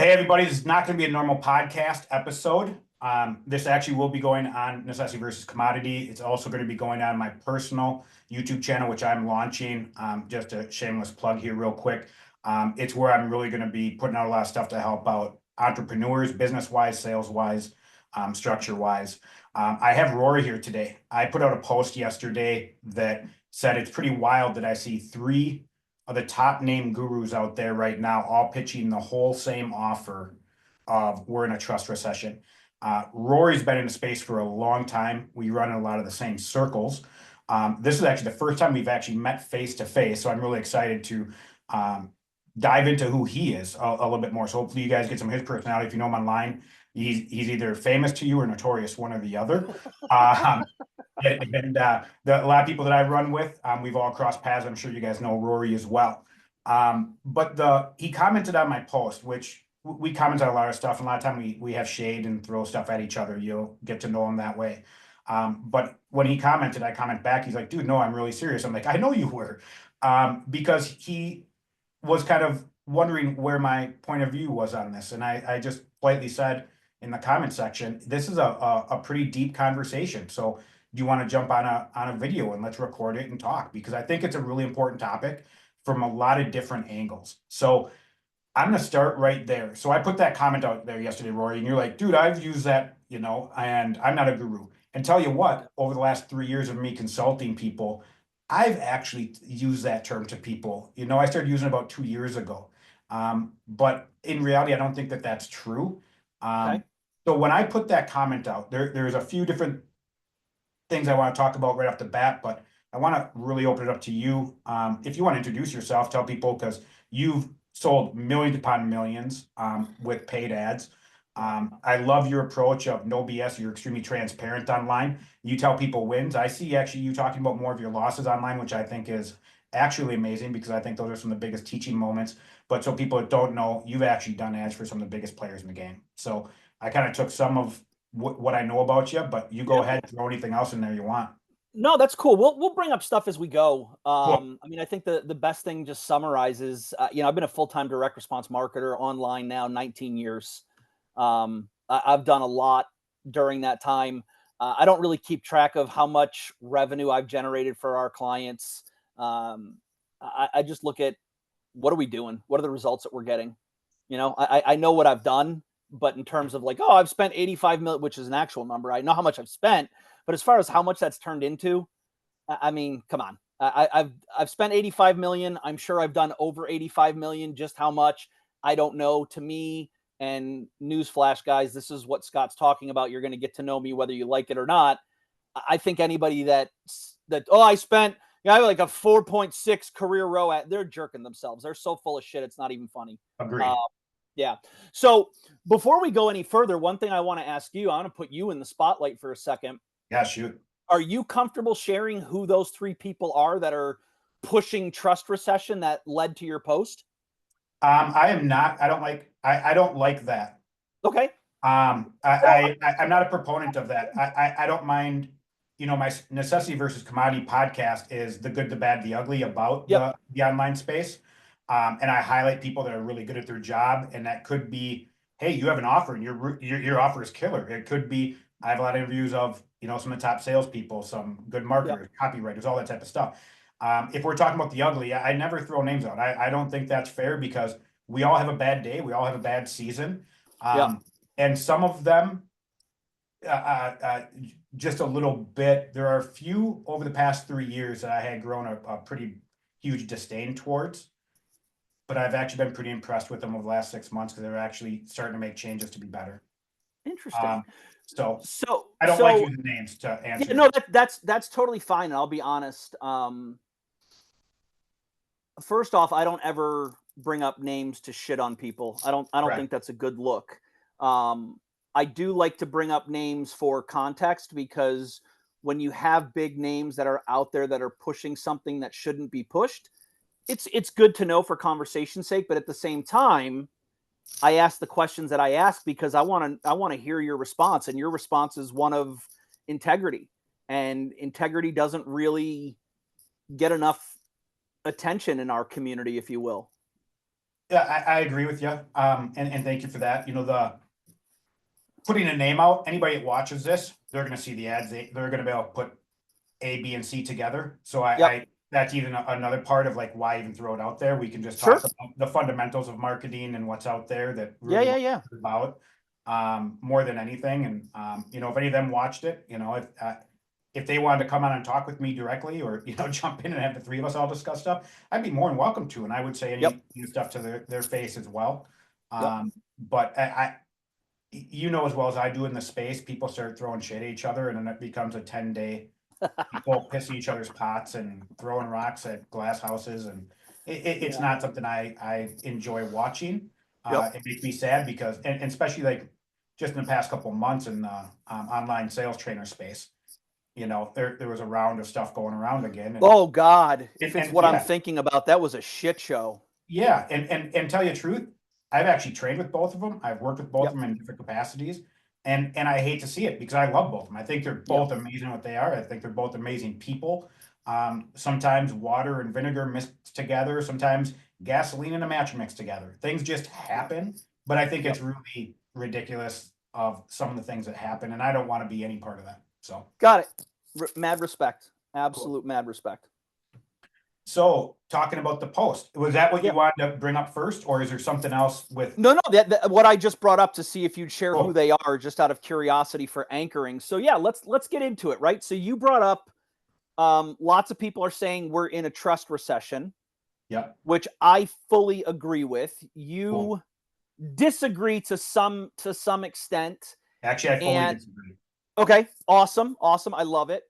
Hey, everybody, this is not going to be a normal podcast episode. This actually will be going on Necessity versus Commodity. It's also going to be going on my personal YouTube channel, which I'm launching. Just a shameless plug here, real quick. It's where I'm really going to be putting out a lot of stuff to help out entrepreneurs, business-wise, sales-wise, structure-wise. I have Rory here today. I put out a post yesterday that said it's pretty wild that I see three of the top name gurus out there right now, all pitching the whole same offer of we're in a trust recession. Rory's been in the space for a long time. We run in a lot of the same circles. This is actually the first time we've actually met face to face, so I'm really excited to dive into who he is a little bit more. So hopefully you guys get some of his personality. If you know him online, he's either famous to you or notorious, one or the other. A lot of people that I run with, we've all crossed paths. I'm sure you guys know Rory as well. But he commented on my post, which we comment on a lot of stuff. And a lot of time we have shade and throw stuff at each other. You'll get to know him that way. But when he commented, I comment back. He's like, dude, no, I'm really serious. I'm like, I know you were, because he was kind of wondering where my point of view was on this. And I just politely said in the comment section, this is a pretty deep conversation. So do you want to jump on a video and let's record it and talk? Because I think it's a really important topic from a lot of different angles. So I'm going to start right there. So I put that comment out there yesterday, Rory, and you're like, dude, I've used that, and I'm not a guru. And tell you what, over the last 3 years of me consulting people, I've actually used that term to people. I started using it about 2 years ago. But in reality, I don't think that that's true. Okay. So when I put that comment out, there's a few different things I want to talk about right off the bat, but I want to really open it up to you. If you want to introduce yourself, tell people, because you've sold millions upon millions with paid ads. I love your approach of no BS. You're extremely transparent online. You tell people wins. I see actually you talking about more of your losses online, which I think is actually amazing, because I think those are some of the biggest teaching moments. But so people that don't know, you've actually done ads for some of the biggest players in the game. So I kind of took some of what I know about you, but you go ahead and throw anything else in there you want. No, that's cool. We'll bring up stuff as we go. Cool. I mean, I think the best thing just summarizes. I've been a full-time direct response marketer online now 19 years. I've done a lot during that time. I don't really keep track of how much revenue I've generated for our clients. I just look at what are we doing? What are the results that we're getting? I know what I've done, but in terms of like, oh, I've spent 85 million, which is an actual number. I know how much I've spent, but as far as how much that's turned into, I mean, come on. I've spent 85 million. I'm sure I've done over 85 million. Just how much, I don't know. To me, and newsflash, guys, this is what Scott's talking about. You're going to get to know me whether you like it or not. I think anybody that I spent, I have like a 4.6 career row at, they're jerking themselves. They're so full of shit. It's not even funny. Agreed. Yeah. So before we go any further, one thing I want to ask you, I want to put you in the spotlight for a second. Yeah, shoot. Are you comfortable sharing who those three people are that are pushing trust recession that led to your post? I am not. I don't like that. Okay. I'm not a proponent of that. I don't mind. My Necessity versus Commodity podcast is the good, the bad, the ugly about Yep. the online space. And I highlight people that are really good at their job, and that could be, hey, you have an offer and your offer is killer. It could be, I have a lot of interviews of some of the top salespeople, some good marketers, copywriters, all that type of stuff. If we're talking about the ugly, I never throw names out. I don't think that's fair, because we all have a bad day. We all have a bad season. And some of them, just a little bit. There are a few over the past 3 years that I had grown a pretty huge disdain towards, but I've actually been pretty impressed with them over the last 6 months, because they're actually starting to make changes to be better. Interesting. So So I don't like using names to answer. Yeah, no, that's totally fine. And I'll be honest. First off, I don't ever bring up names to shit on people. I don't Correct. think that's a good look. I do like to bring up names for context, because when you have big names that are out there that are pushing something that shouldn't be pushed, it's good to know for conversation's sake. But at the same time, I ask the questions that I ask because I want to hear your response, and your response is one of integrity, and integrity doesn't really get enough attention in our community, if you will. Yeah, I agree with you. And thank you for that. You know, the putting a name out, anybody that watches this, they're gonna see the ads, they're gonna be able to put A, B, and C together. So Yep. that's even another part of like why even throw it out there. We can just Sure. talk about the fundamentals of marketing and what's out there that Yeah, really yeah, what yeah. it's about, more than anything. And you know, if any of them watched it, you know, if they wanted to come on and talk with me directly, or you know, jump in and have the three of us all discuss stuff, I'd be more than welcome to. And I would say Yep. any stuff to their face as well. Yep. But you know as well as I do in the space, people start throwing shit at each other, and then it becomes a 10-day people pissing each other's pots and throwing rocks at glass houses, and it's Yeah. not something I enjoy watching. Yep. It makes me sad because, and especially like just in the past couple of months in the online sales trainer space, you know, there was a round of stuff going around again, Oh God, if it's and what I'm yeah, thinking about, that was a shit show. yeah, and tell you the truth, I've actually trained with both of them. I've worked with both of Yep. them in different capacities, and I hate to see it because I love both of them. I think they're Yep. both amazing at what they are. I think they're both amazing people. Sometimes water and vinegar mixed together. Sometimes gasoline and a match mixed together. Things just happen, but I think Yep. it's really ridiculous of some of the things that happen, and I don't want to be any part of that. So Got it. Mad respect. cool. Absolute mad respect. So talking about the post, was that what you Yep. wanted to bring up first, or is there something else with? No, no, that what I just brought up to see if you'd share who Oh, they are, just out of curiosity for anchoring. So yeah, let's get into it, right? So you brought up lots of people are saying we're in a trust recession, yeah, which I fully agree with. cool. You disagree to some extent. Actually, I fully And disagree. okay, awesome, awesome. I love it.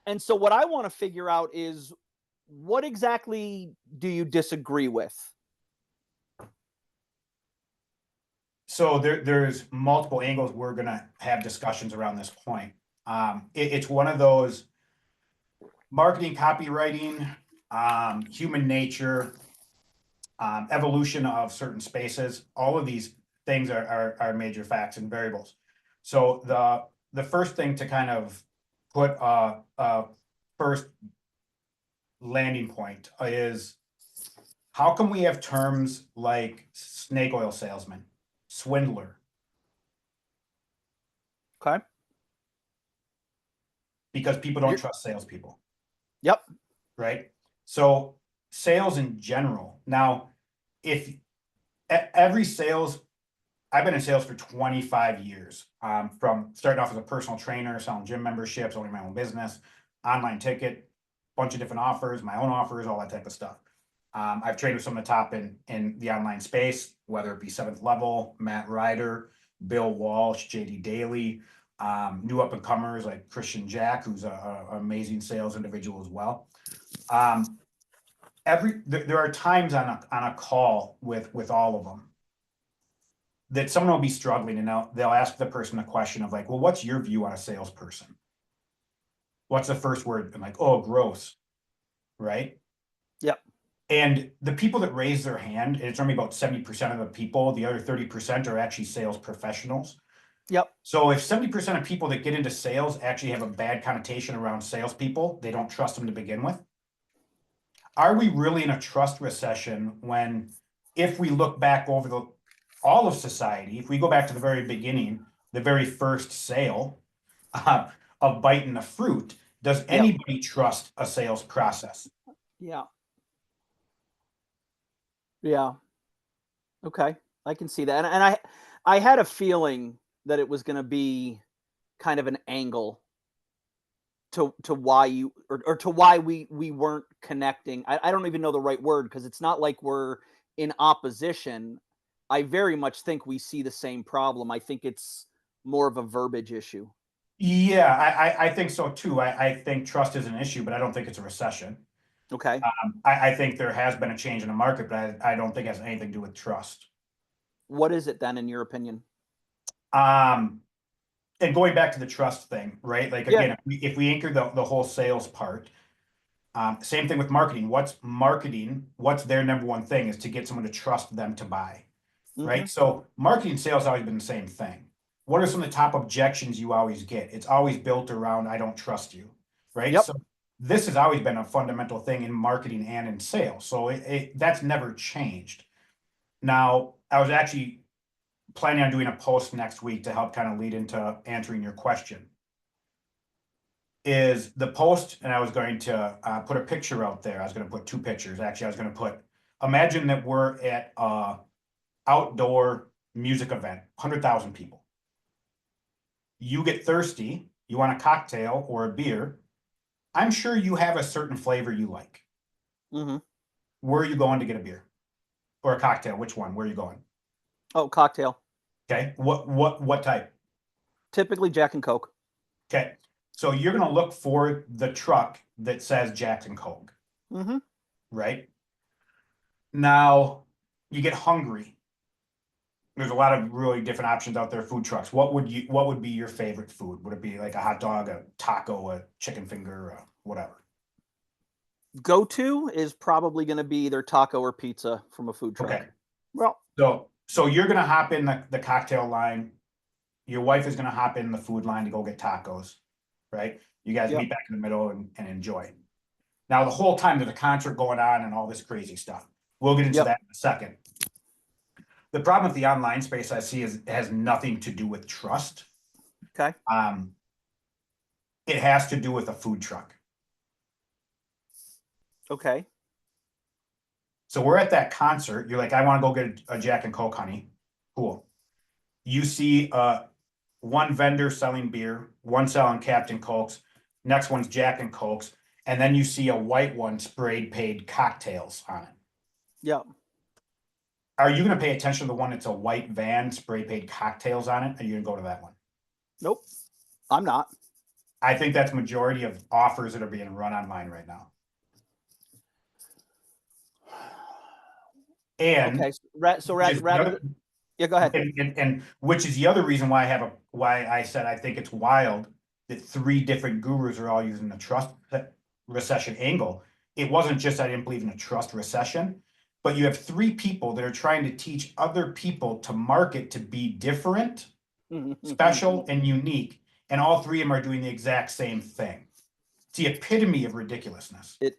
And so what I want to figure out is what exactly do you disagree with? So there's multiple angles we're gonna have discussions around this point. It's one of those marketing, copywriting, human nature, evolution of certain spaces. All of these things are major facts and variables. So the first thing to kind of put a first landing point is, how come we have terms like snake oil salesman, swindler? Okay. Because people don't trust salespeople, Yep. right? So sales in general. Now, if every sales, I've been in sales for 25 years, from starting off as a personal trainer, selling gym memberships, owning my own business, online ticket, bunch of different offers, my own offers, all that type of stuff. I've trained with some of the top in the online space, whether it be Seventh Level, Matt Ryder, Bill Walsh, JD Daly, new up and comers like Christian Jack, who's a amazing sales individual as well. There are times on a call with all of them that someone will be struggling, and they'll ask the person a question of like, well, what's your view on a salesperson? What's the first word? I'm like, oh, gross, right? Yep. And the people that raise their hand, and it's only about 70% of the people, the other 30% are actually sales professionals. Yep. So if 70% of people that get into sales actually have a bad connotation around salespeople, they don't trust them to begin with. Are we really in a trust recession when, if we look back over all of society, if we go back to the very beginning, the very first sale of biting the fruit, does Yep. anybody trust a sales process? Yeah. Yeah. Okay. I can see that. And I had a feeling that it was going to be kind of an angle to why you or to why we weren't connecting. I don't even know the right word, because it's not like we're in opposition. I very much think we see the same problem. I think it's more of a verbiage issue. Yeah, I think so too. I think trust is an issue, but I don't think it's a recession. Okay. I think there has been a change in the market, but I don't think it has anything to do with trust. What is it then, in your opinion? Um, and going back to the trust thing, right? Like Yeah. again, if we anchor the whole sales part, same thing with marketing. What's marketing? What's their number one thing is to get someone to trust them to buy, Mm-hmm. right? So marketing sales always been the same thing. What are some of the top objections you always get? It's always built around, I don't trust you, right? Yep. So this has always been a fundamental thing in marketing and in sales. So that's never changed. Now, I was actually planning on doing a post next week to help kind of lead into answering your question. Is the post, and I was going to put a picture out there. I was going to put 2 pictures. Actually, I was going to put, imagine that we're at a outdoor music event, 100,000 people. You get thirsty, you want a cocktail or a beer. I'm sure you have a certain flavor you like. Mm-hmm. Where are you going to get a beer or a cocktail? Which one? Where are you going? Oh, cocktail. Okay. What type? Typically Jack and Coke. Okay. So you're going to look for the truck that says Jack and Coke, Mm-hmm. right? Now you get hungry. There's a lot of really different options out there, food trucks. What would be your favorite food? Would it be like a hot dog, a taco, a chicken finger, whatever? Go-to is probably going to be either taco or pizza from a food truck. Okay. Well, So you're gonna hop in the cocktail line. Your wife is gonna hop in the food line to go get tacos, right? You guys Yep. meet back in the middle and enjoy. Now, the whole time there's a concert going on and all this crazy stuff. We'll get into Yep. that in a second. The problem with the online space I see is it has nothing to do with trust. Okay. It has to do with a food truck. Okay. So we're at that concert. You're like, I want to go get a Jack and Coke, honey. Cool. You see one vendor selling beer, one selling Captain Cokes, next one's Jack and Cokes, and then you see a white one sprayed paid cocktails on it. Yep. Are you going to pay attention to the one that's a white van, spray paid cocktails on it? Are you going to go to that one? Nope. I'm not. I think that's majority of offers that are being run online right now. And okay. So rather, yeah, go ahead. And which is the other reason why I said I think it's wild that 3 different gurus are all using the trust recession angle. It wasn't just I didn't believe in a trust recession, but you have 3 people that are trying to teach other people to market to be different, special, and unique, and all 3 of them are doing the exact same thing. It's the epitome of ridiculousness. It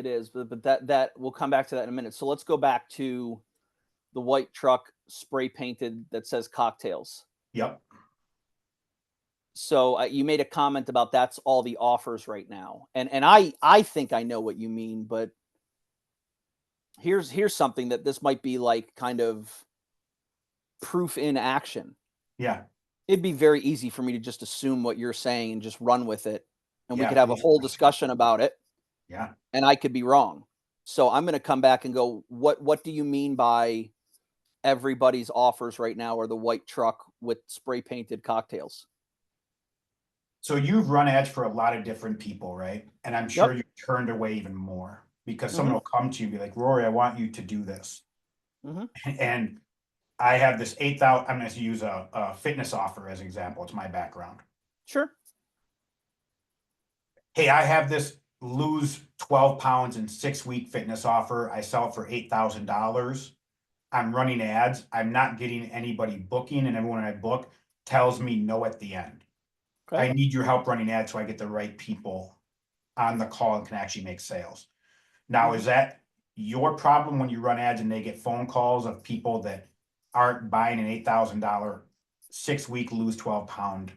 is, but that we'll come back to that in a minute. So let's go back to the white truck spray painted that says cocktails. Yep. So you made a comment about that's all the offers right now, and I think I know what you mean, but here's something that this might be like kind of proof in action. Yeah. It'd be very easy for me to just assume what you're saying and just run with it, and we Yeah, could have a please. whole discussion about it. Yeah. And I could be wrong. So I'm going to come back and go, what do you mean by everybody's offers right now are the white truck with spray painted cocktails? So you've run ads for a lot of different people, right? And I'm sure Yep. you've turned away even more because Mm-hmm. someone will come to you and be like, Rory, I want you to do this. Mm-hmm. And I have this 8,000, I'm going to use a fitness offer as an example. It's my background. Sure. Hey, I have this lose 12 pounds in 6-week fitness offer. I sell it for $8,000. I'm running ads. I'm not getting anybody booking, and everyone I book tells me no at the end. Okay. I need your help running ads so I get the right people on the call and can actually make sales. Now, is that your problem when you run ads and they get phone calls of people that aren't buying an $8,000 6-week lose 12-pound?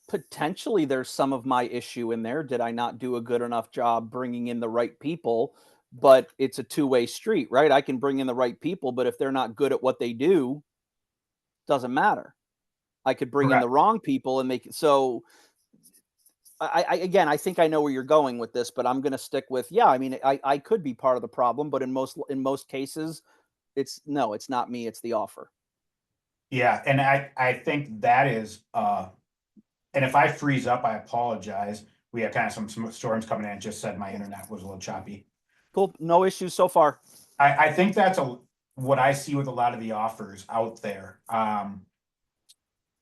Potentially there's some of my issue in there. Did I not do a good enough job bringing in the right people? But it's a 2-way street, right? I can bring in the right people, but if they're not good at what they do, doesn't matter. I could bring in the wrong people and make it so. I think I know where you're going with this, but I'm going to stick with, yeah, I mean, I could be part of the problem, but in most cases, it's not me, it's the offer. Yeah, and I think that is and if I freeze up, I apologize. We have kind of some storms coming in. It just said my internet was a little choppy. Cool. No issues so far. I think that's what I see with a lot of the offers out there.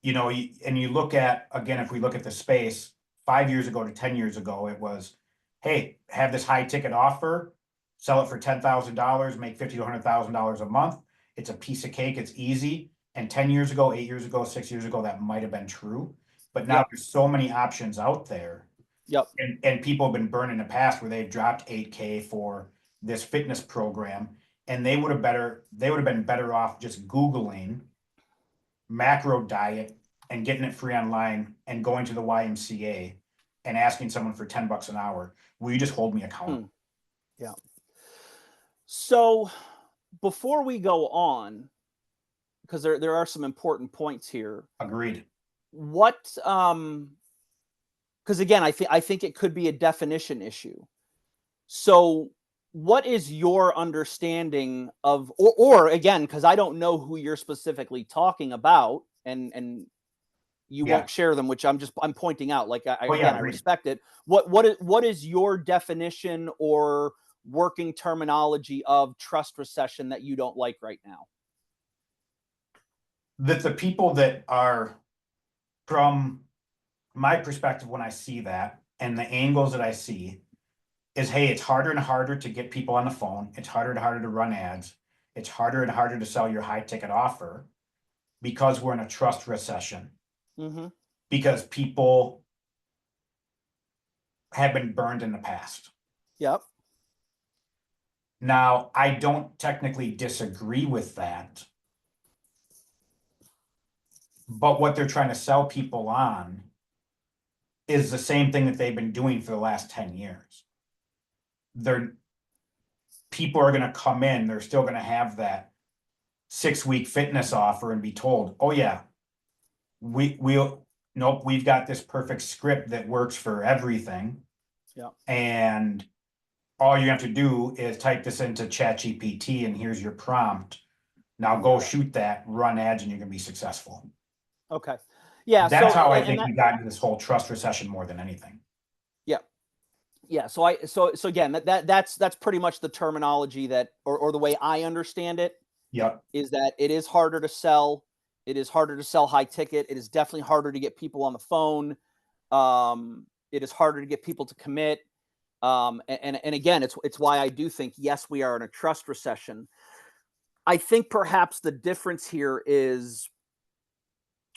You know, and you look at, again, if we look at the space 5 years ago to 10 years ago, it was, hey, have this high ticket offer, sell it for $10,000, make $50,000 to $100,000 a month. It's a piece of cake. It's easy. And 10 years ago, 8 years ago, 6 years ago, that might have been true. But now there's so many options out there Yep. And people have been burned in the past where they've dropped 8K for this fitness program, and they would have been better off just Googling macro diet and getting it free online and going to the YMCA and asking someone for $10 an hour. Will you just hold me accountable? Yeah. So before we go on, because there are some important points here. Agreed. What because again, I think it could be a definition issue. So what is your understanding of, or again, because I don't know who you're specifically talking about, and you Yeah. won't share them, which I'm pointing out. Like Oh, yeah, again, I agreed. respect it. What is your definition or working terminology of trust recession that you don't like right now? That the people that are, from my perspective, when I see that and the angles that I see, is, hey, it's harder and harder to get people on the phone. It's harder and harder to run ads. It's harder and harder to sell your high ticket offer because we're in a trust recession. Mm-hmm. Because people have been burned in the past. Yep. Now, I don't technically disagree with that, but what they're trying to sell people on is the same thing that they've been doing for the last 10 years. People are going to come in, they're still going to have that 6-week fitness offer and be told, oh yeah, nope, we've got this perfect script that works for everything. Yeah. And all you have to do is type this into ChatGPT and here's your prompt. Now go shoot that, run ads, and you're going to be successful. Okay. Yeah. That's so, how I think we got into this whole trust recession more than anything. Yeah. Yeah. So again, that's pretty much the terminology that, or the way I understand it. Yep. Is that it is harder to sell. It is harder to sell high ticket. It is definitely harder to get people on the phone. It is harder to get people to commit. And again, it's why I do think, yes, we are in a trust recession. I think perhaps the difference here is,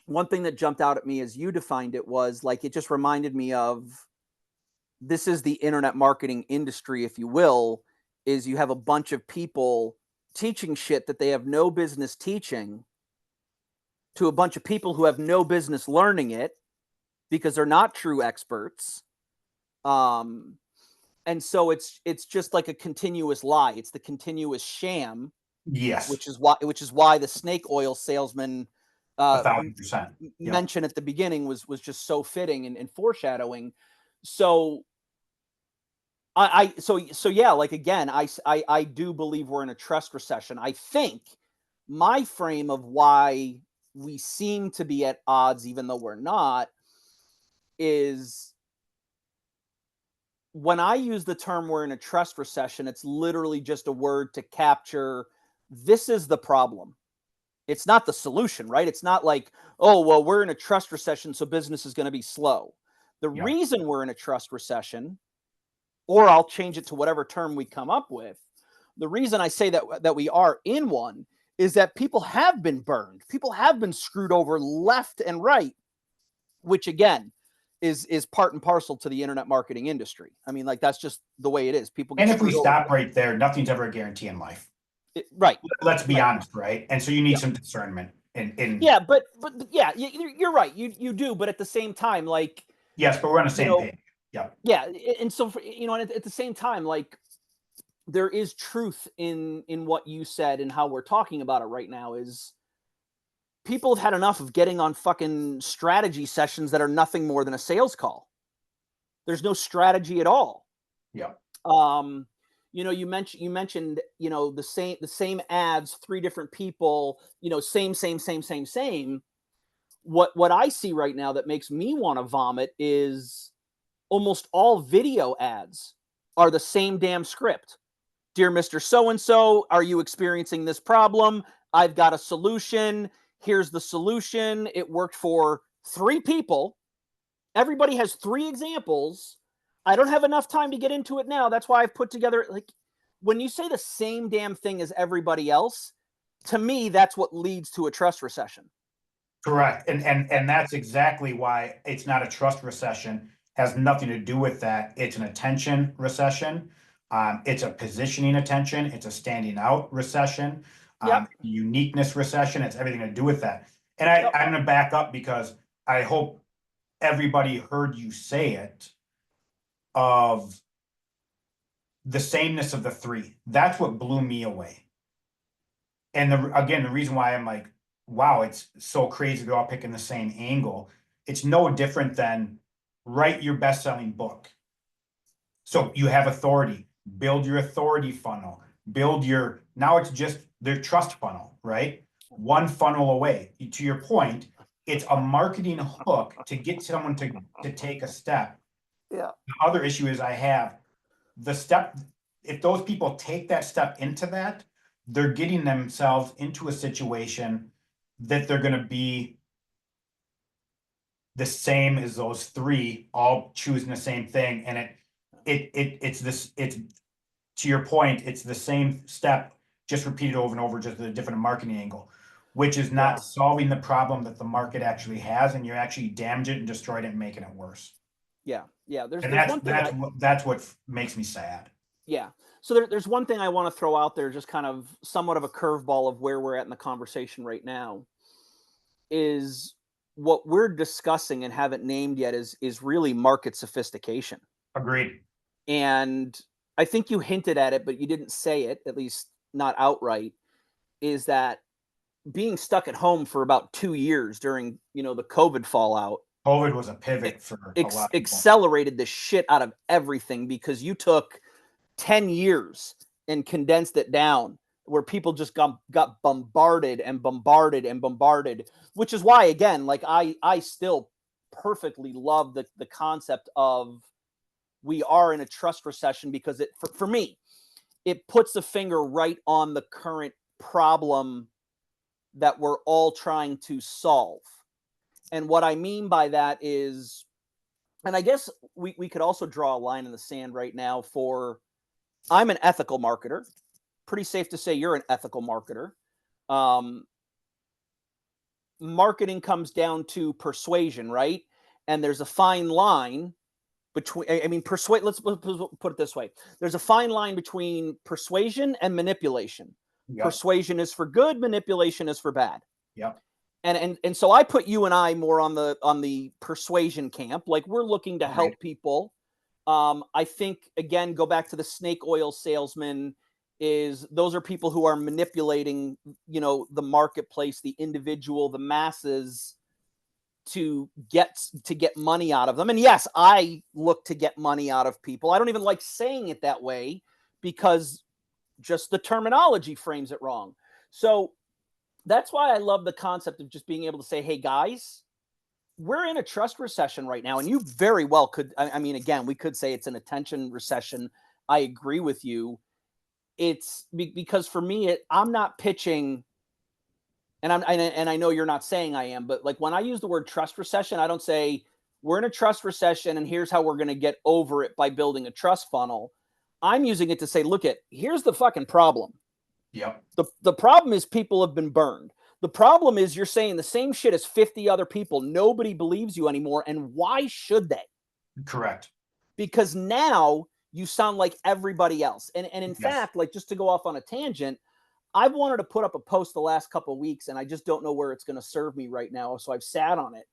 one thing that jumped out at me as you defined it was, like, it just reminded me of, this is the internet marketing industry, if you will, is you have a bunch of people teaching shit that they have no business teaching to a bunch of people who have no business learning it because they're not true experts. And so it's just like a continuous lie. It's the continuous sham. Yes. Which is why the snake oil salesman 1,000%. mention at the beginning was just so fitting and foreshadowing. So so yeah, like, again, I do believe we're in a trust recession. I think my frame of why we seem to be at odds, even though we're not, is when I use the term we're in a trust recession, it's literally just a word to capture, this is the problem. It's not the solution, right? It's not like, oh, well, we're in a trust recession, so business is going to be slow. The reason we're in a trust recession, or I'll change it to whatever term we come up with, the reason I say that we are in one is that people have been burned. People have been screwed over left and right, which again is part and parcel to the internet marketing industry. I mean, like, that's just the way it is. People get and if we screwed stop over. right there, nothing's ever a guarantee in life. Right. Let's be honest, right? And so you need some discernment. Yeah, but yeah, you're right. You do, but at the same time, like, yes, but we're on the same page. Yeah. Yeah, and so and at the same time, like, there is truth in what you said and how we're talking about it right now. Is people have had enough of getting on fucking strategy sessions that are nothing more than a sales call. There's no strategy at all. Yeah. You mentioned the same ads, 3 different people, same. What I see right now that makes me want to vomit is almost all video ads are the same damn script. Dear Mr. So-and-so, are you experiencing this problem? I've got a solution. Here's the solution. It worked for 3 people. Everybody has 3 examples. I don't have enough time to get into it now. That's why I've put together, like, when you say the same damn thing as everybody else, to me, that's what leads to a trust recession. Correct. And that's exactly why it's not a trust recession. has nothing to do with that. It's an attention recession. It's a positioning attention. It's a standing out recession. Uniqueness recession. It's everything to do with that. And I'm going to back up because I hope everybody heard you say it, of the sameness of the three. That's what blew me away. And again, the reason why I'm like, wow, it's so crazy they're all picking the same angle. It's no different than write your best-selling book. So you have authority, build your authority funnel, now it's just their trust funnel, right? One funnel away. To your point, it's a marketing hook to get someone to take a step. Yeah. The other issue is if those people take that step into that, they're getting themselves into a situation that they're going to be the same as those three, all choosing the same thing. And it's to your point, it's the same step, just repeated over and over, just with a different marketing angle, which is not solving the problem that the market actually has, and you're actually damaging it and destroying it and making it worse. Yeah. That's what makes me sad. Yeah. So there's one thing I want to throw out there, just kind of somewhat of a curveball of where we're at in the conversation right now, is what we're discussing and haven't named yet is really market sophistication. Agreed. And I think you hinted at it, but you didn't say it, at least not outright, is that being stuck at home for about 2 years during, the COVID fallout. COVID was a pivot for a lot of people. Accelerated the shit out of everything, because you took 10 years and condensed it down, where people just got bombarded and bombarded and bombarded, which is why, again, like I still perfectly love the concept of we are in a trust recession, because for me, it puts a finger right on the current problem that we're all trying to solve. And what I mean by that is, and I guess we could also draw a line in the sand right now for, I'm an ethical marketer. Pretty safe to say you're an ethical marketer. Marketing comes down to persuasion, right? And there's a fine line between, let's put it this way. There's a fine line between persuasion and manipulation. Yep. Persuasion is for good, manipulation is for bad. Yep. And so I put you and I more on the persuasion camp. Like, we're looking to help people. I think, again, go back to the snake oil salesman, those are people who are manipulating, the marketplace, the individual, the masses, to get money out of them. And yes, I look to get money out of people. I don't even like saying it that way, because just the terminology frames it wrong. So that's why I love the concept of just being able to say, hey guys, we're in a trust recession right now. And you very well could, again, we could say it's an attention recession. I agree with you. It's because for me, I'm not pitching, and I know you're not saying I am, but like, when I use the word trust recession, I don't say we're in a trust recession and here's how we're going to get over it by building a trust funnel. I'm using it to say, here's the fucking problem. Yep. The problem is people have been burned. The problem is you're saying the same shit as 50 other people. Nobody believes you anymore. And why should they? Correct. Because now you sound like everybody else. And in fact, like, just to go off on a tangent, I've wanted to put up a post the last couple of weeks, and I just don't know where it's going to serve me right now. So I've sat on it.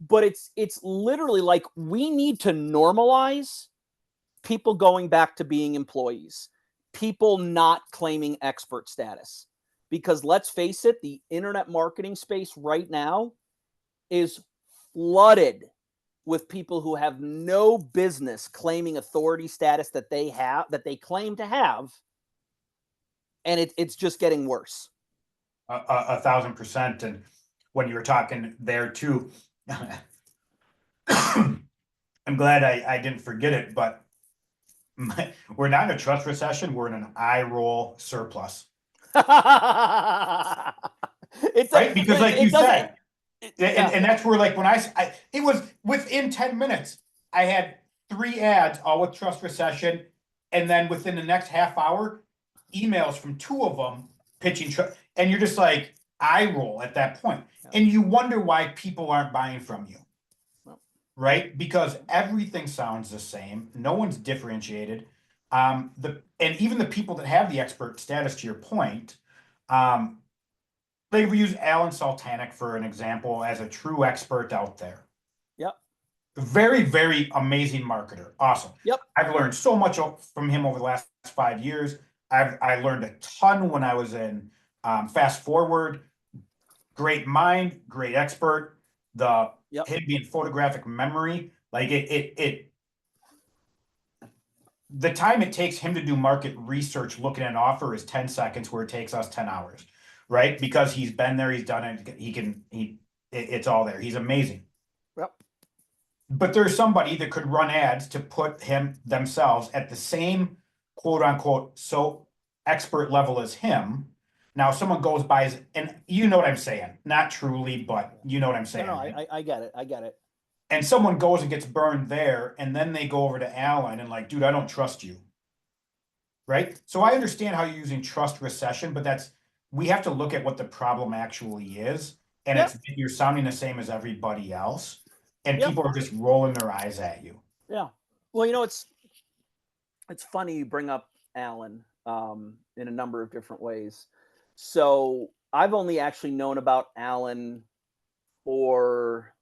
But it's literally like, we need to normalize people going back to being employees, people not claiming expert status. Because let's face it, the internet marketing space right now is flooded with people who have no business claiming authority status that they claim to have. And it's just getting worse. 1,000%. And when you were talking there too, I'm glad I didn't forget it, but we're not in a trust recession. We're in an eye roll surplus. Right? Because like you said, and that's where, like, when it was within 10 minutes, I had 3 ads, all with trust recession. And then within the next half hour, emails from 2 of them pitching trust. And you're just like, eye roll at that point. And you wonder why people aren't buying from you. right? Because everything sounds the same. No one's differentiated. And even the people that have the expert status, to your point, um, they use Alan Saltanic for an example as a true expert out there. Yep. Very, very amazing marketer. Awesome. Yep. I've learned so much from him over the last 5 years. I learned a ton when I was in Fast Forward. Great mind, great expert. The Yep. him being photographic memory, like the time it takes him to do market research looking at an offer is 10 seconds where it takes us 10 hours, right? Because he's been there, he's done it, it's all there. He's amazing. Yep. But there's somebody that could run ads to put him themselves at the same quote unquote so expert level as him. Now someone goes by and you know what I'm saying, not truly, but you know what I'm saying. No, Right? I get it. I get it. And someone goes and gets burned there, and then they go over to Alan and like, dude, I don't trust you. Right? So I understand how you're using trust recession, but we have to look at what the problem actually is. And Yep. you're sounding the same as everybody else. And Yep. people are just rolling their eyes at you. Yeah. Well, it's funny you bring up Alan in a number of different ways. So I've only actually known about Alan for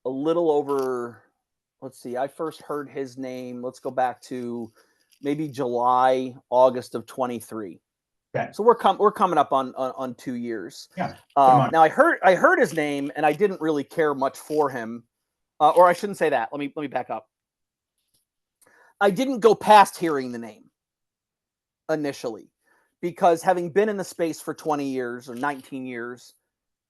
a little over, let's see, I first heard his name. Let's go back to maybe July, August of 23. Okay. So we're coming up on 2 years. Yeah. Now I heard his name and I didn't really care much for him, or I shouldn't say that. Let me back up. I didn't go past hearing the name initially, because having been in the space for 20 years or 19 years,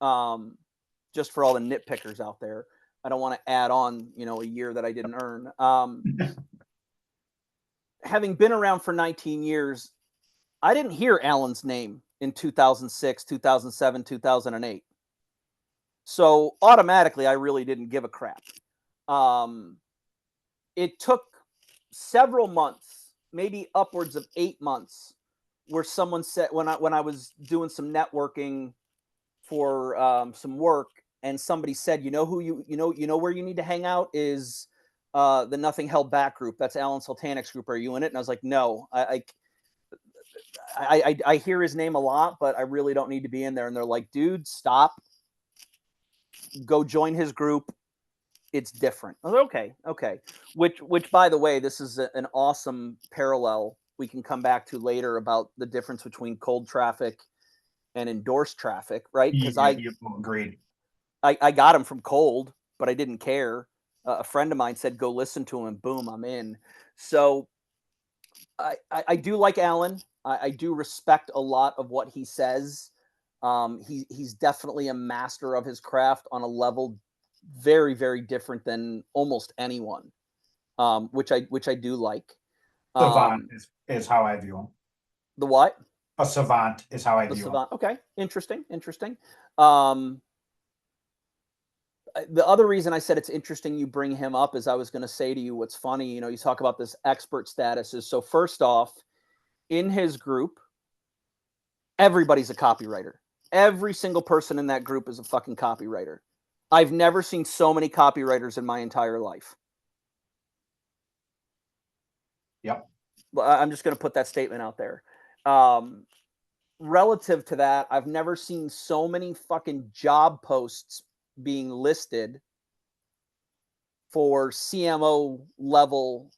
just for all the nitpickers out there, I don't want to add on, a year that I didn't earn. Having been around for 19 years, I didn't hear Alan's name in 2006, 2007, 2008. So automatically, I really didn't give a crap. It took several months, maybe upwards of 8 months, where someone said, when I was doing some networking for some work, and somebody said, who you know where you need to hang out is the Nothing Held Back group. That's Alan Sultanic's group. Are you in it? And I was like, no, I hear his name a lot, but I really don't need to be in there. And they're like, dude, stop. Go join his group. It's different. I was like, okay. Which by the way, this is an awesome parallel we can come back to later about the difference between cold traffic and endorsed traffic, right? Because agreed. I got him from cold, but I didn't care. A friend of mine said, go listen to him, and boom, I'm in. So I do like Alan. I do respect a lot of what he says. He's definitely a master of his craft on a level very, very different than almost anyone, which I do like. Savant is how I view him. The what? A savant is how I The view savant. him. Okay, interesting. The other reason I said it's interesting you bring him up is I was going to say to you, what's funny, you talk about this expert status is, so first off, in his group, everybody's a copywriter. Every single person in that group is a fucking copywriter. I've never seen so many copywriters in my entire life. Yep. I'm just going to put that statement out there. Relative to that, I've never seen so many fucking job posts being listed for CMO level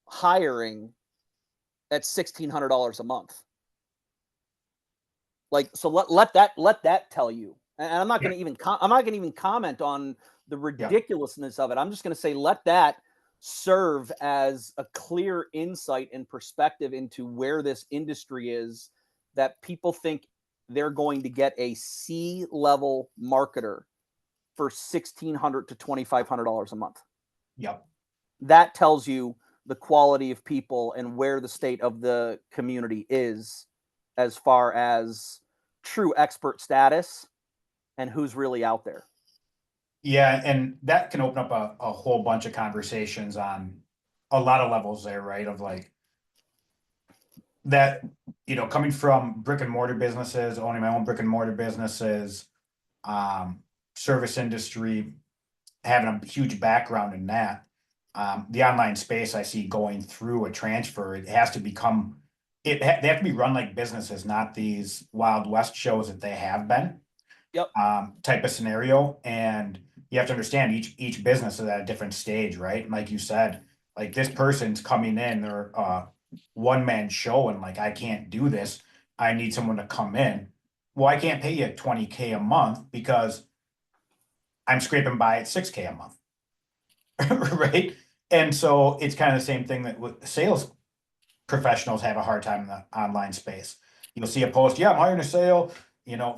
hiring at $1,600 a month. Like, so let that tell you. And I'm not going to even comment on the ridiculousness of it. I'm just going to say, let that serve as a clear insight and perspective into where this industry is, that people think they're going to get a C-level marketer for $1,600 to $2,500 a month. Yep. That tells you the quality of people and where the state of the community is as far as true expert status and who's really out there. Yeah, and that can open up a whole bunch of conversations on a lot of levels there, right? Of like that, coming from brick and mortar businesses, owning my own brick and mortar businesses, service industry, having a huge background in that, the online space I see going through a transfer, it has to become, they have to be run like businesses, not these Wild West shows that they have been. Yep. Type of scenario. And you have to understand each business is at a different stage, right? And like you said, like this person's coming in, they're one man show, and like, I can't do this. I need someone to come in. Well, I can't pay you 20K a month because I'm scraping by at 6K a month. Right. And so it's kind of the same thing that with sales professionals have a hard time in the online space. You'll see a post, yeah, I'm hiring a sale,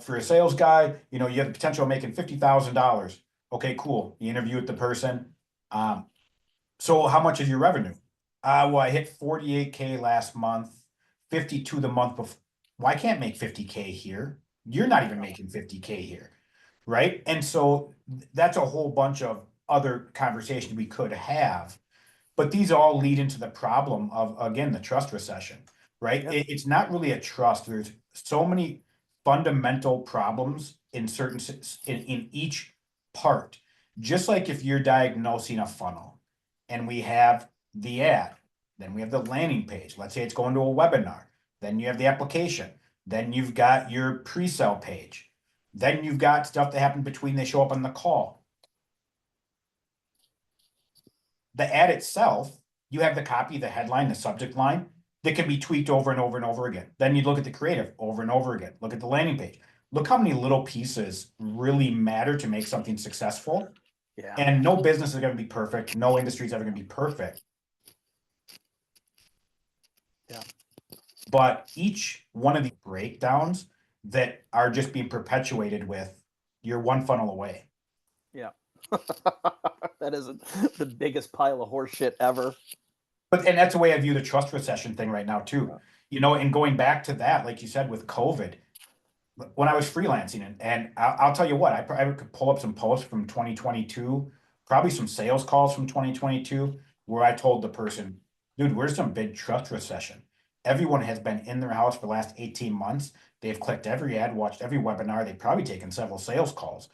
for a sales guy, you have the potential of making $50,000. Okay, cool. You interview with the person. So how much is your revenue? Well, I hit 48K last month, 52 the month before. Well, I can't make 50K here. You're not even making 50K here. Right. And so that's a whole bunch of other conversations we could have. But these all lead into the problem of, again, the trust recession, right? Yep. It's not really a trust. There's so many fundamental problems in in each part. Just like if you're diagnosing a funnel and we have the ad, then we have the landing page. Let's say it's going to a webinar. Then you have the application. Then you've got your pre-sale page. Then you've got stuff that happens between they show up on the call. The ad itself, you have the copy, the headline, the subject line that can be tweaked over and over and over again. Then you look at the creative over and over again. Look at the landing page. Look how many little pieces really matter to make something successful. Yeah. And no business is going to be perfect. No industry is ever going to be perfect. Yeah. But each one of the breakdowns that are just being perpetuated with, you're one funnel away. Yeah. That is the biggest pile of horse shit ever. And that's the way I view the trust recession thing right now too. And going back to that, like you said, with COVID, when I was freelancing, and I'll tell you what, I could pull up some posts from 2022, probably some sales calls from 2022, where I told the person, dude, we're some big trust recession. Everyone has been in their house for the last 18 months. They've clicked every ad, watched every webinar. They've probably taken several sales calls.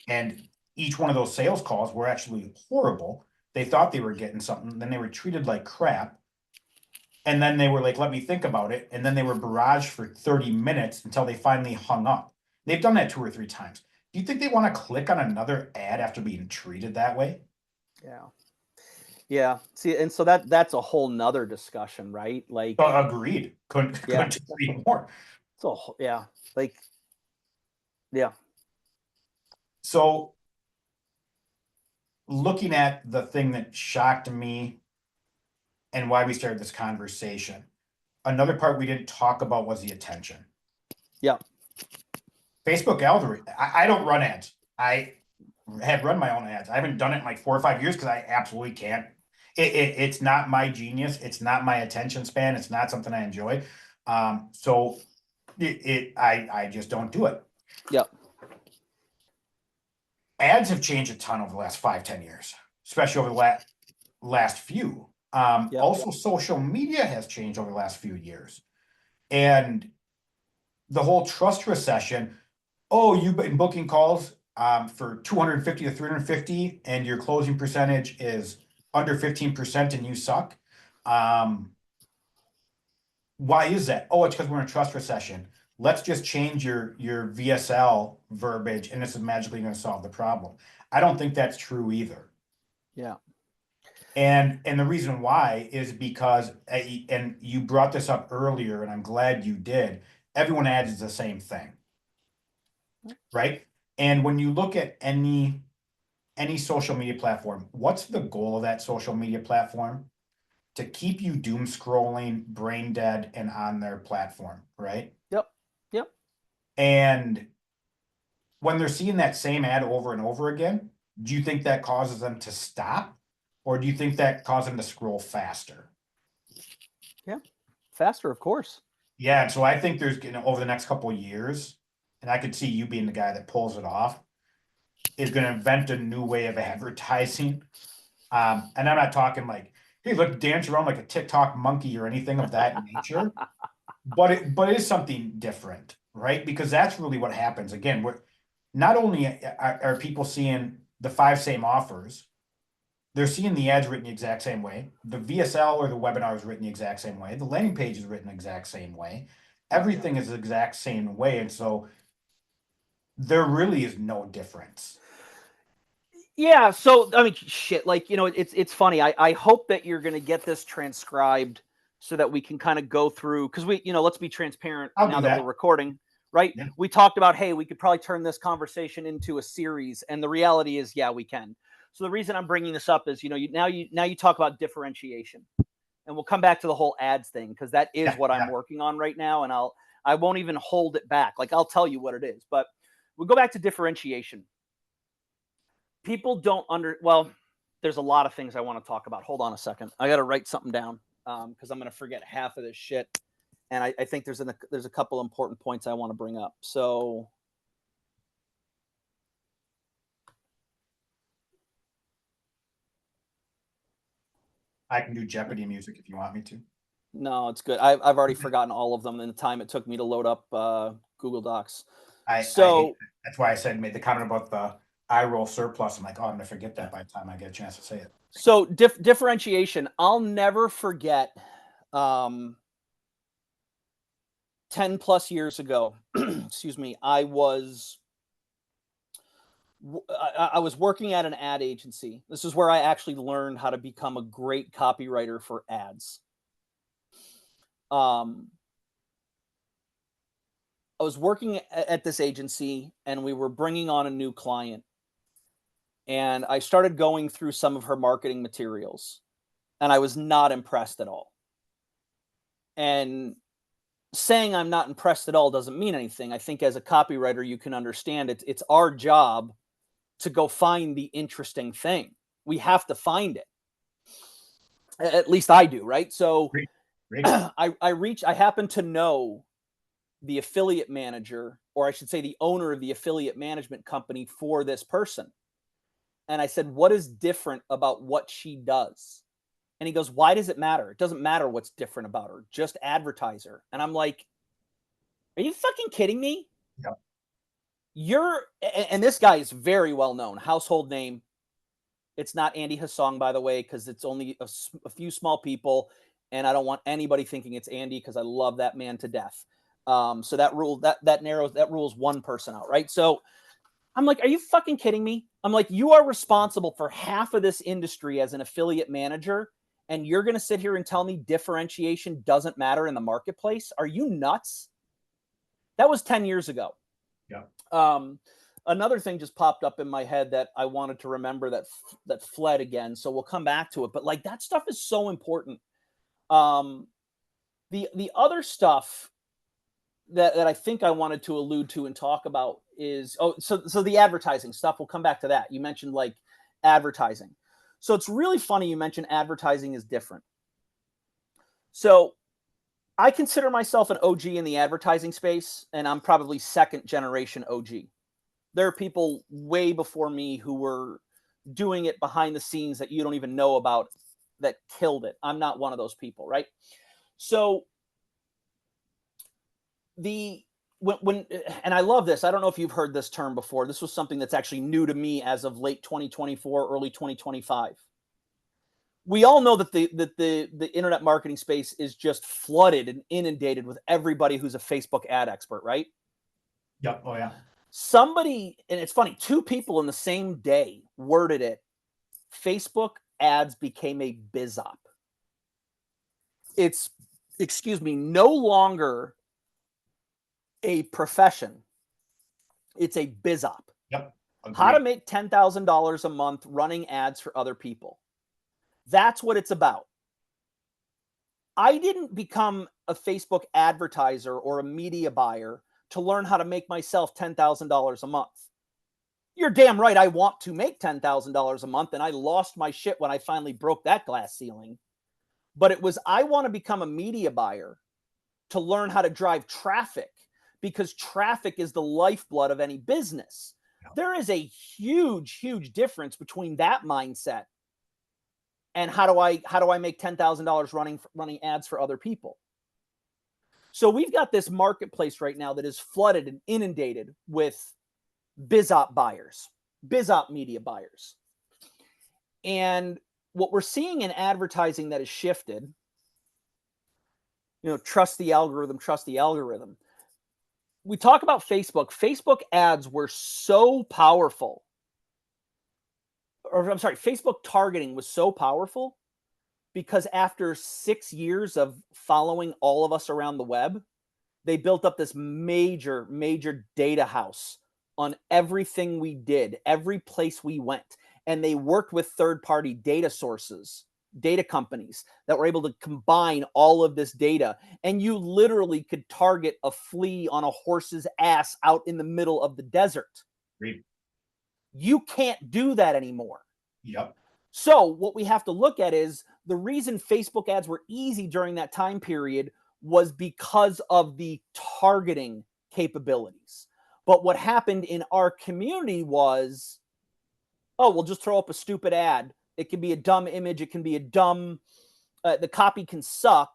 And each one of those sales calls were actually horrible. They thought they were getting something, then they were treated like crap. And then they were like, let me think about it. And then they were barraged for 30 minutes until they finally hung up. They've done that 2 or 3 times. Do you think they want to click on another ad after being treated that way? Yeah. Yeah. See, and so that's a whole nother discussion, right? Like, Agreed. Couldn't agree more. so yeah, like, yeah. So looking at the thing that shocked me and why we started this conversation, another part we didn't talk about was the attention. Yeah. Facebook algorithm. I don't run ads. I have run my own ads. I haven't done it in like 4 or 5 years because I absolutely can't. It's not my genius. It's not my attention span. It's not something I enjoy. So I just don't do it. Yep. Ads have changed a ton over the last 5-10 years, especially over the last few. Also, social media has changed over the last few years. And the whole trust recession, oh, you've been booking calls for 250 to 350 and your closing percentage is under 15% and you suck. Why is that? Oh, it's because we're in a trust recession. Let's just change your VSL verbiage and this is magically going to solve the problem. I don't think that's true either. Yeah. And the reason why is because, and you brought this up earlier, and I'm glad you did, everyone adds the same thing, right? And when you look at any social media platform, what's the goal of that social media platform? To keep you doom scrolling, brain dead, and on their platform, right? Yep. Yep. And when they're seeing that same ad over and over again, do you think that causes them to stop? Or do you think that causes them to scroll faster? Yeah. Faster, of course. Yeah, so I think there's over the next couple of years, and I could see you being the guy that pulls it off, is going to invent a new way of advertising. And I'm not talking like, hey, look, dance around like a TikTok monkey or anything of that nature. But it is something different, right? Because that's really what happens. Again, we're not only are people seeing the 5 same offers, they're seeing the ads written the exact same way. The VSL or the webinar is written the exact same way. The landing page is written the exact same way. Everything is the exact same way. And so there really is no difference. Yeah. So, I mean, shit, like, it's funny. I hope that you're going to get this transcribed so that we can kind of go through, because let's be transparent I'll now do that that. we're recording, right? Yeah. We talked about, hey, we could probably turn this conversation into a series. And the reality is, yeah, we can. So the reason I'm bringing this up is, now you talk about differentiation, and we'll come back to the whole ads thing, because that is what I'm working on right now. And I won't even hold it back. Like, I'll tell you what it is, but we'll go back to differentiation. People don't well, there's a lot of things I want to talk about. Hold on a second. I got to write something down because I'm going to forget half of this shit. And I think there's a couple important points I want to bring up. So I can do Jeopardy music if you want me to. no, it's good. I've already forgotten all of them in the time it took me to load up Google Docs. I hate that's why I said made the comment about the eye roll surplus. I'm like, oh, I'm gonna forget that by the time I get a chance to say it. So differentiation. I'll never forget 10 plus years ago. Excuse me. I was working at an ad agency. This is where I actually learned how to become a great copywriter for ads. I was working at this agency, and we were bringing on a new client. And I started going through some of her marketing materials, and I was not impressed at all. And saying I'm not impressed at all doesn't mean anything. I think as a copywriter, you can understand it's our job to go find the interesting thing. We have to find it. At least I do, right? So Great. I happen to know the affiliate manager, or I should say the owner of the affiliate management company for this person. And I said, what is different about what she does? And he goes, why does it matter? It doesn't matter what's different about her. Just advertise her. And I'm like, are you fucking kidding me? Yep. And this guy is very well known, household name. It's not Andy Hasong, by the way, because it's only a few small people. And I don't want anybody thinking it's Andy, because I love that man to death. So that rules one person out, right? So I'm like, are you fucking kidding me? I'm like, you are responsible for half of this industry as an affiliate manager, and you're going to sit here and tell me differentiation doesn't matter in the marketplace? Are you nuts? That was 10 years ago. Yeah. Another thing just popped up in my head that I wanted to remember that fled again. So we'll come back to it. But like, that stuff is so important. The other stuff that I think I wanted to allude to and talk about is, so the advertising stuff, we'll come back to that. You mentioned like advertising. So it's really funny you mentioned advertising is different. So I consider myself an OG in the advertising space, and I'm probably second generation OG. There are people way before me who were doing it behind the scenes that you don't even know about that killed it. I'm not one of those people, right? So when and I love this. I don't know if you've heard this term before. This was something that's actually new to me as of late 2024, early 2025. We all know that the internet marketing space is just flooded and inundated with everybody who's a Facebook ad expert, right? Yep. Oh yeah. Somebody, and it's funny, two people in the same day worded it. Facebook ads became a BizOp. It's, excuse me, no longer a profession. It's a BizOp. Yep. Agreed. How to make $10,000 a month running ads for other people. That's what it's about. I didn't become a Facebook advertiser or a media buyer to learn how to make myself $10,000 a month. You're damn right I want to make $10,000 a month, and I lost my shit when I finally broke that glass ceiling. But it was, I want to become a media buyer to learn how to drive traffic, because traffic is the lifeblood of any business. Yeah. There is a huge difference between that mindset and how do I make $10,000 running ads for other people. So we've got this marketplace right now that is flooded and inundated with BizOp buyers. BizOp media buyers. And what we're seeing in advertising that has shifted, trust the algorithm, trust the algorithm. We talk about Facebook. Facebook ads were so powerful. Or I'm sorry, Facebook targeting was so powerful because after 6 years of following all of us around the web, they built up this major, major data house on everything we did, every place we went. And they worked with third-party data sources, data companies that were able to combine all of this data. And you literally could target a flea on a horse's ass out in the middle of the desert. Great. You can't do that anymore. Yep. So what we have to look at is the reason Facebook ads were easy during that time period was because of the targeting capabilities. But what happened in our community was, oh, we'll just throw up a stupid ad. It can be a dumb image. It can be a dumb, the copy can suck.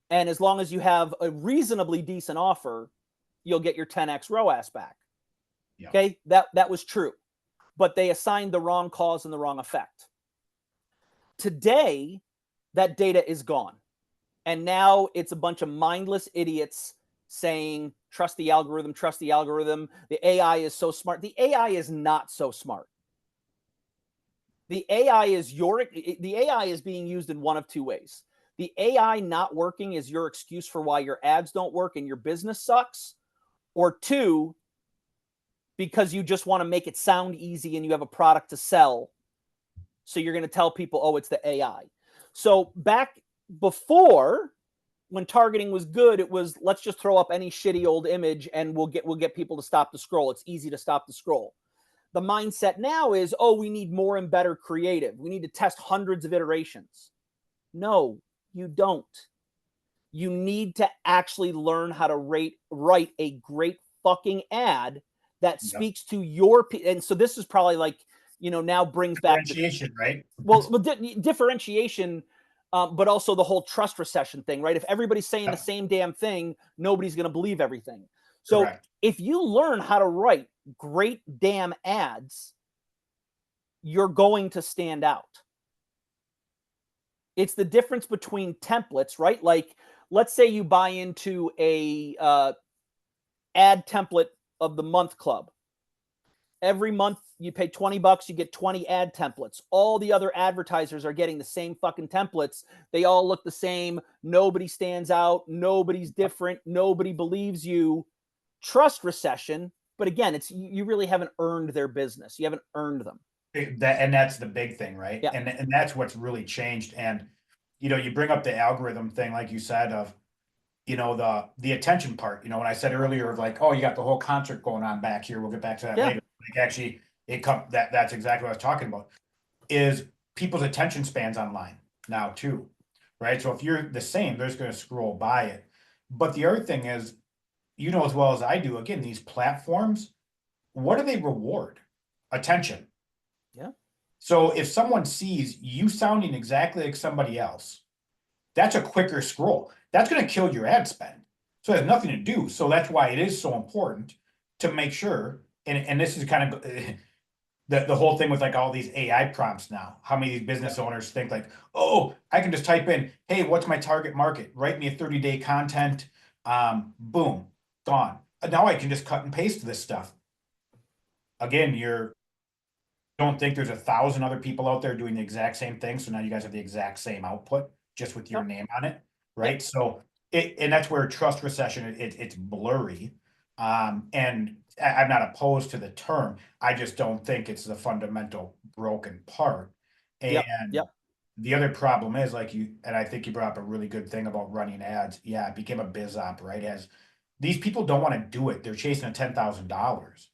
And as long as you have a reasonably decent offer, you'll get your 10x ROAS back. Yep. Okay, that was true. But they assigned the wrong cause and the wrong effect. Today, that data is gone. And now it's a bunch of mindless idiots saying, trust the algorithm, trust the algorithm. The AI is so smart. The AI is not so smart. The AI is being used in one of two ways. The AI not working is your excuse for why your ads don't work and your business sucks. Or two, because you just want to make it sound easy and you have a product to sell. So you're going to tell people, oh, it's the AI. So back before, when targeting was good, it was, let's just throw up any shitty old image and we'll get people to stop the scroll. It's easy to stop the scroll. The mindset now is, oh, we need more and better creative. We need to test hundreds of iterations. No, you don't. You need to actually learn how to write a great fucking ad that speaks to your, and so this is probably like, now brings back differentiation, right? Well, differentiation, but also the whole trust recession thing, right? If everybody's saying the same damn thing, nobody's going to believe everything. So Correct. If you learn how to write great damn ads, you're going to stand out. It's the difference between templates, right? Like, let's say you buy into a ad template of the month club. Every month you pay $20, you get 20 ad templates. All the other advertisers are getting the same fucking templates. They all look the same. Nobody stands out. Nobody's different. Nobody believes you. Trust recession. But again, it's, you really haven't earned their business. You haven't earned them. And that's the big thing, right? Yeah. And that's what's really changed. And, you bring up the algorithm thing, like you said, of, the attention part, when I said earlier of like, oh, you got the whole concert going on back here. We'll get back to that later. Like actually that's exactly what I was talking about, is people's attention spans online now too, right? So if you're the same, they're just going to scroll by it. But the other thing is, as well as I do, again, these platforms, what do they reward? Attention. Yeah. So if someone sees you sounding exactly like somebody else, that's a quicker scroll. That's going to kill your ad spend. So it has nothing to do. So that's why it is so important to make sure. And this is kind of the whole thing with like all these AI prompts now. How many business owners think like, oh, I can just type in, hey, what's my target market? Write me a 30-day content. Boom, gone. Now I can just cut and paste this stuff. Again, don't think there's 1,000 other people out there doing the exact same thing. So now you guys have the exact same output just with your name on it, right? So and that's where trust recession, it's blurry. And I'm not opposed to the term. I just don't think it's the fundamental broken part. And the other problem is and I think you brought up a really good thing about running ads. Yeah, it became a BizOp, right? As these people don't want to do it. They're chasing a $10,000.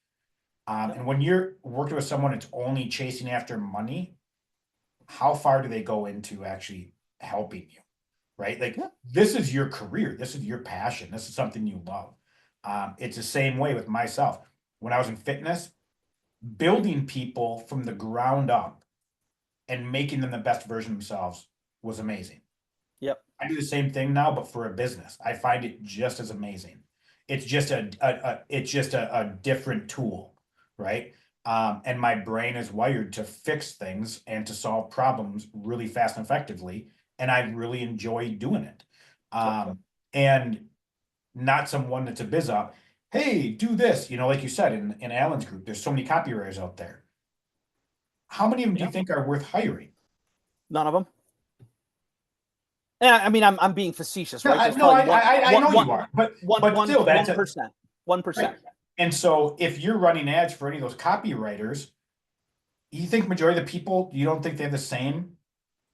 And when you're working with someone that's only chasing after money, how far do they go into actually helping you? Right? Like this is your career. This is your passion. This is something you love. It's the same way with myself. When I was in fitness, building people from the ground up and making them the best version of themselves was amazing. Yep. I do the same thing now, but for a business. I find it just as amazing. It's just a different tool, right? And my brain is wired to fix things and to solve problems really fast and effectively. And I really enjoy doing it. And not someone that's a BizOp. Hey, do this. Like you said, in Alan's group, there's so many copywriters out there. How many of them do you think are worth hiring? None of them. Yeah, I mean, I'm being facetious, right? No, I know you are, but still, that's 1%. 1%. Right. And so if you're running ads for any of those copywriters, you think majority of the people, you don't think they have the same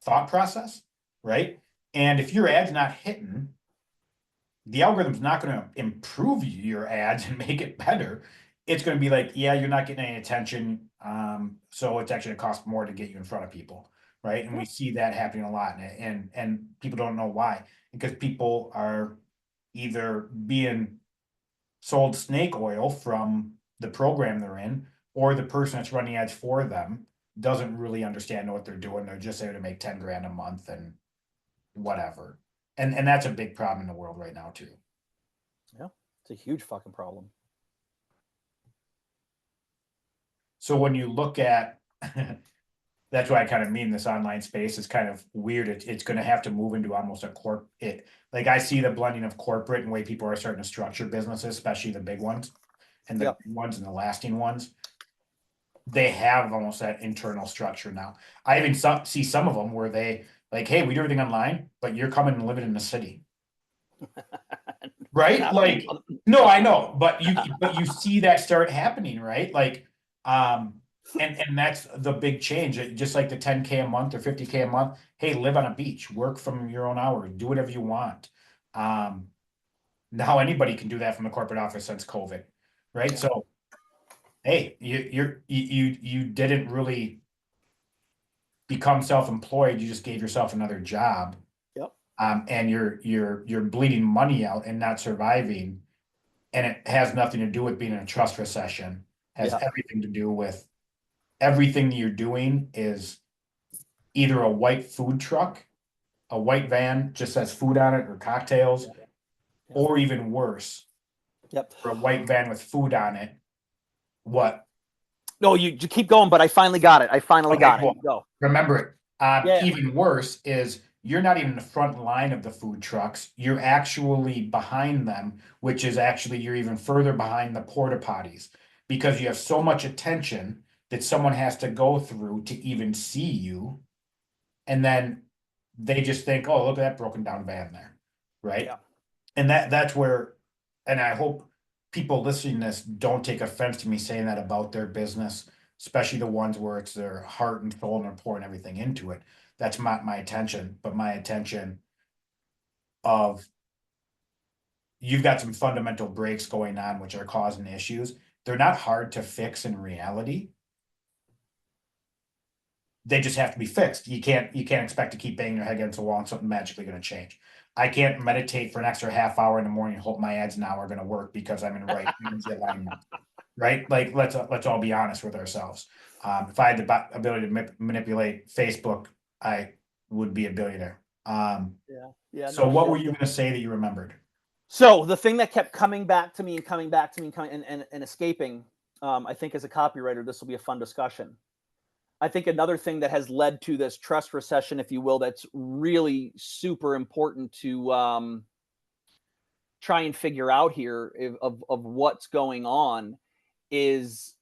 thought process, right? And if your ad's not hitting, the algorithm's not going to improve your ads and make it better. It's going to be like, yeah, you're not getting any attention. So it's actually going to cost more to get you in front of people, right? And we see that happening a lot, and people don't know why, because people are either being sold snake oil from the program they're in, or the person that's running ads for them doesn't really understand what they're doing. They're just there to make 10 grand a month and whatever. And that's a big problem in the world right now too. Yeah, it's a huge fucking problem. So when you look at that's why I kind of mean this online space is kind of weird. It's going to have to move into almost a like I see the blending of corporate and way people are starting to structure businesses, especially the big ones and the ones and the lasting ones. They have almost that internal structure now. I even see some of them where they like, hey, we do everything online, but you're coming and living in the city. Right? Like, no, I know, but you see that start happening, right? Like, and that's the big change. Just like the 10K a month or 50K a month. Hey, live on a beach, work from your own hours, do whatever you want. Now anybody can do that from the corporate office since COVID, right? So, hey, you didn't really become self-employed. You just gave yourself another job. Yep. And you're bleeding money out and not surviving. And it has nothing to do with being in a trust recession. It has everything to do with everything that you're doing is either a white food truck, a white van just says food on it or cocktails, or even worse. Yep. For a white van with food on it. What? No, you keep going, but I finally got it. I finally got it. Go. Remember it. Even worse is you're not even in the front line of the food trucks. You're actually behind them, which is actually you're even further behind the porta potties because you have so much attention that someone has to go through to even see you. And then they just think, oh, look at that broken down van there. Right. Yeah. And that's where, and I hope people listening to this don't take offense to me saying that about their business, especially the ones where it's their heart and soul and they're pouring everything into it. That's not my attention, but my attention of you've got some fundamental breaks going on which are causing issues. They're not hard to fix in reality. They just have to be fixed. You can't expect to keep banging your head against the wall and something magically going to change. I can't meditate for an extra half hour in the morning and hope my ads now are going to work because I'm in right alignment. Right? Like let's all be honest with ourselves. If I had the ability to manipulate Facebook, I would be a billionaire. So what were you going to say that you remembered? So the thing that kept coming back to me and coming back to me and escaping, I think as a copywriter, this will be a fun discussion. I think another thing that has led to this trust recession, if you will, that's really super important to try and figure out here of what's going on is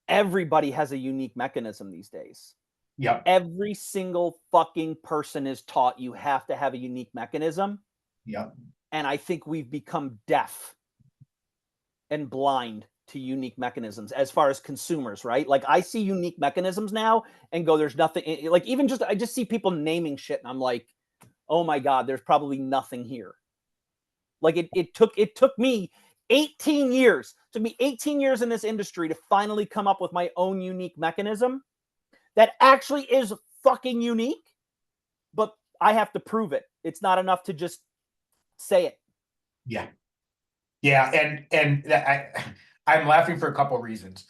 everybody has a unique mechanism these days. Yep. Every single fucking person is taught you have to have a unique mechanism. Yep. And I think we've become deaf and blind to unique mechanisms as far as consumers, right? Like I see unique mechanisms now and go, there's nothing like even just, I just see people naming shit and I'm like, oh my God, there's probably nothing here. Like it took me 18 years, it took me 18 years in this industry to finally come up with my own unique mechanism that actually is fucking unique, but I have to prove it. It's not enough to just say it. Yeah. Yeah. And I'm laughing for a couple of reasons.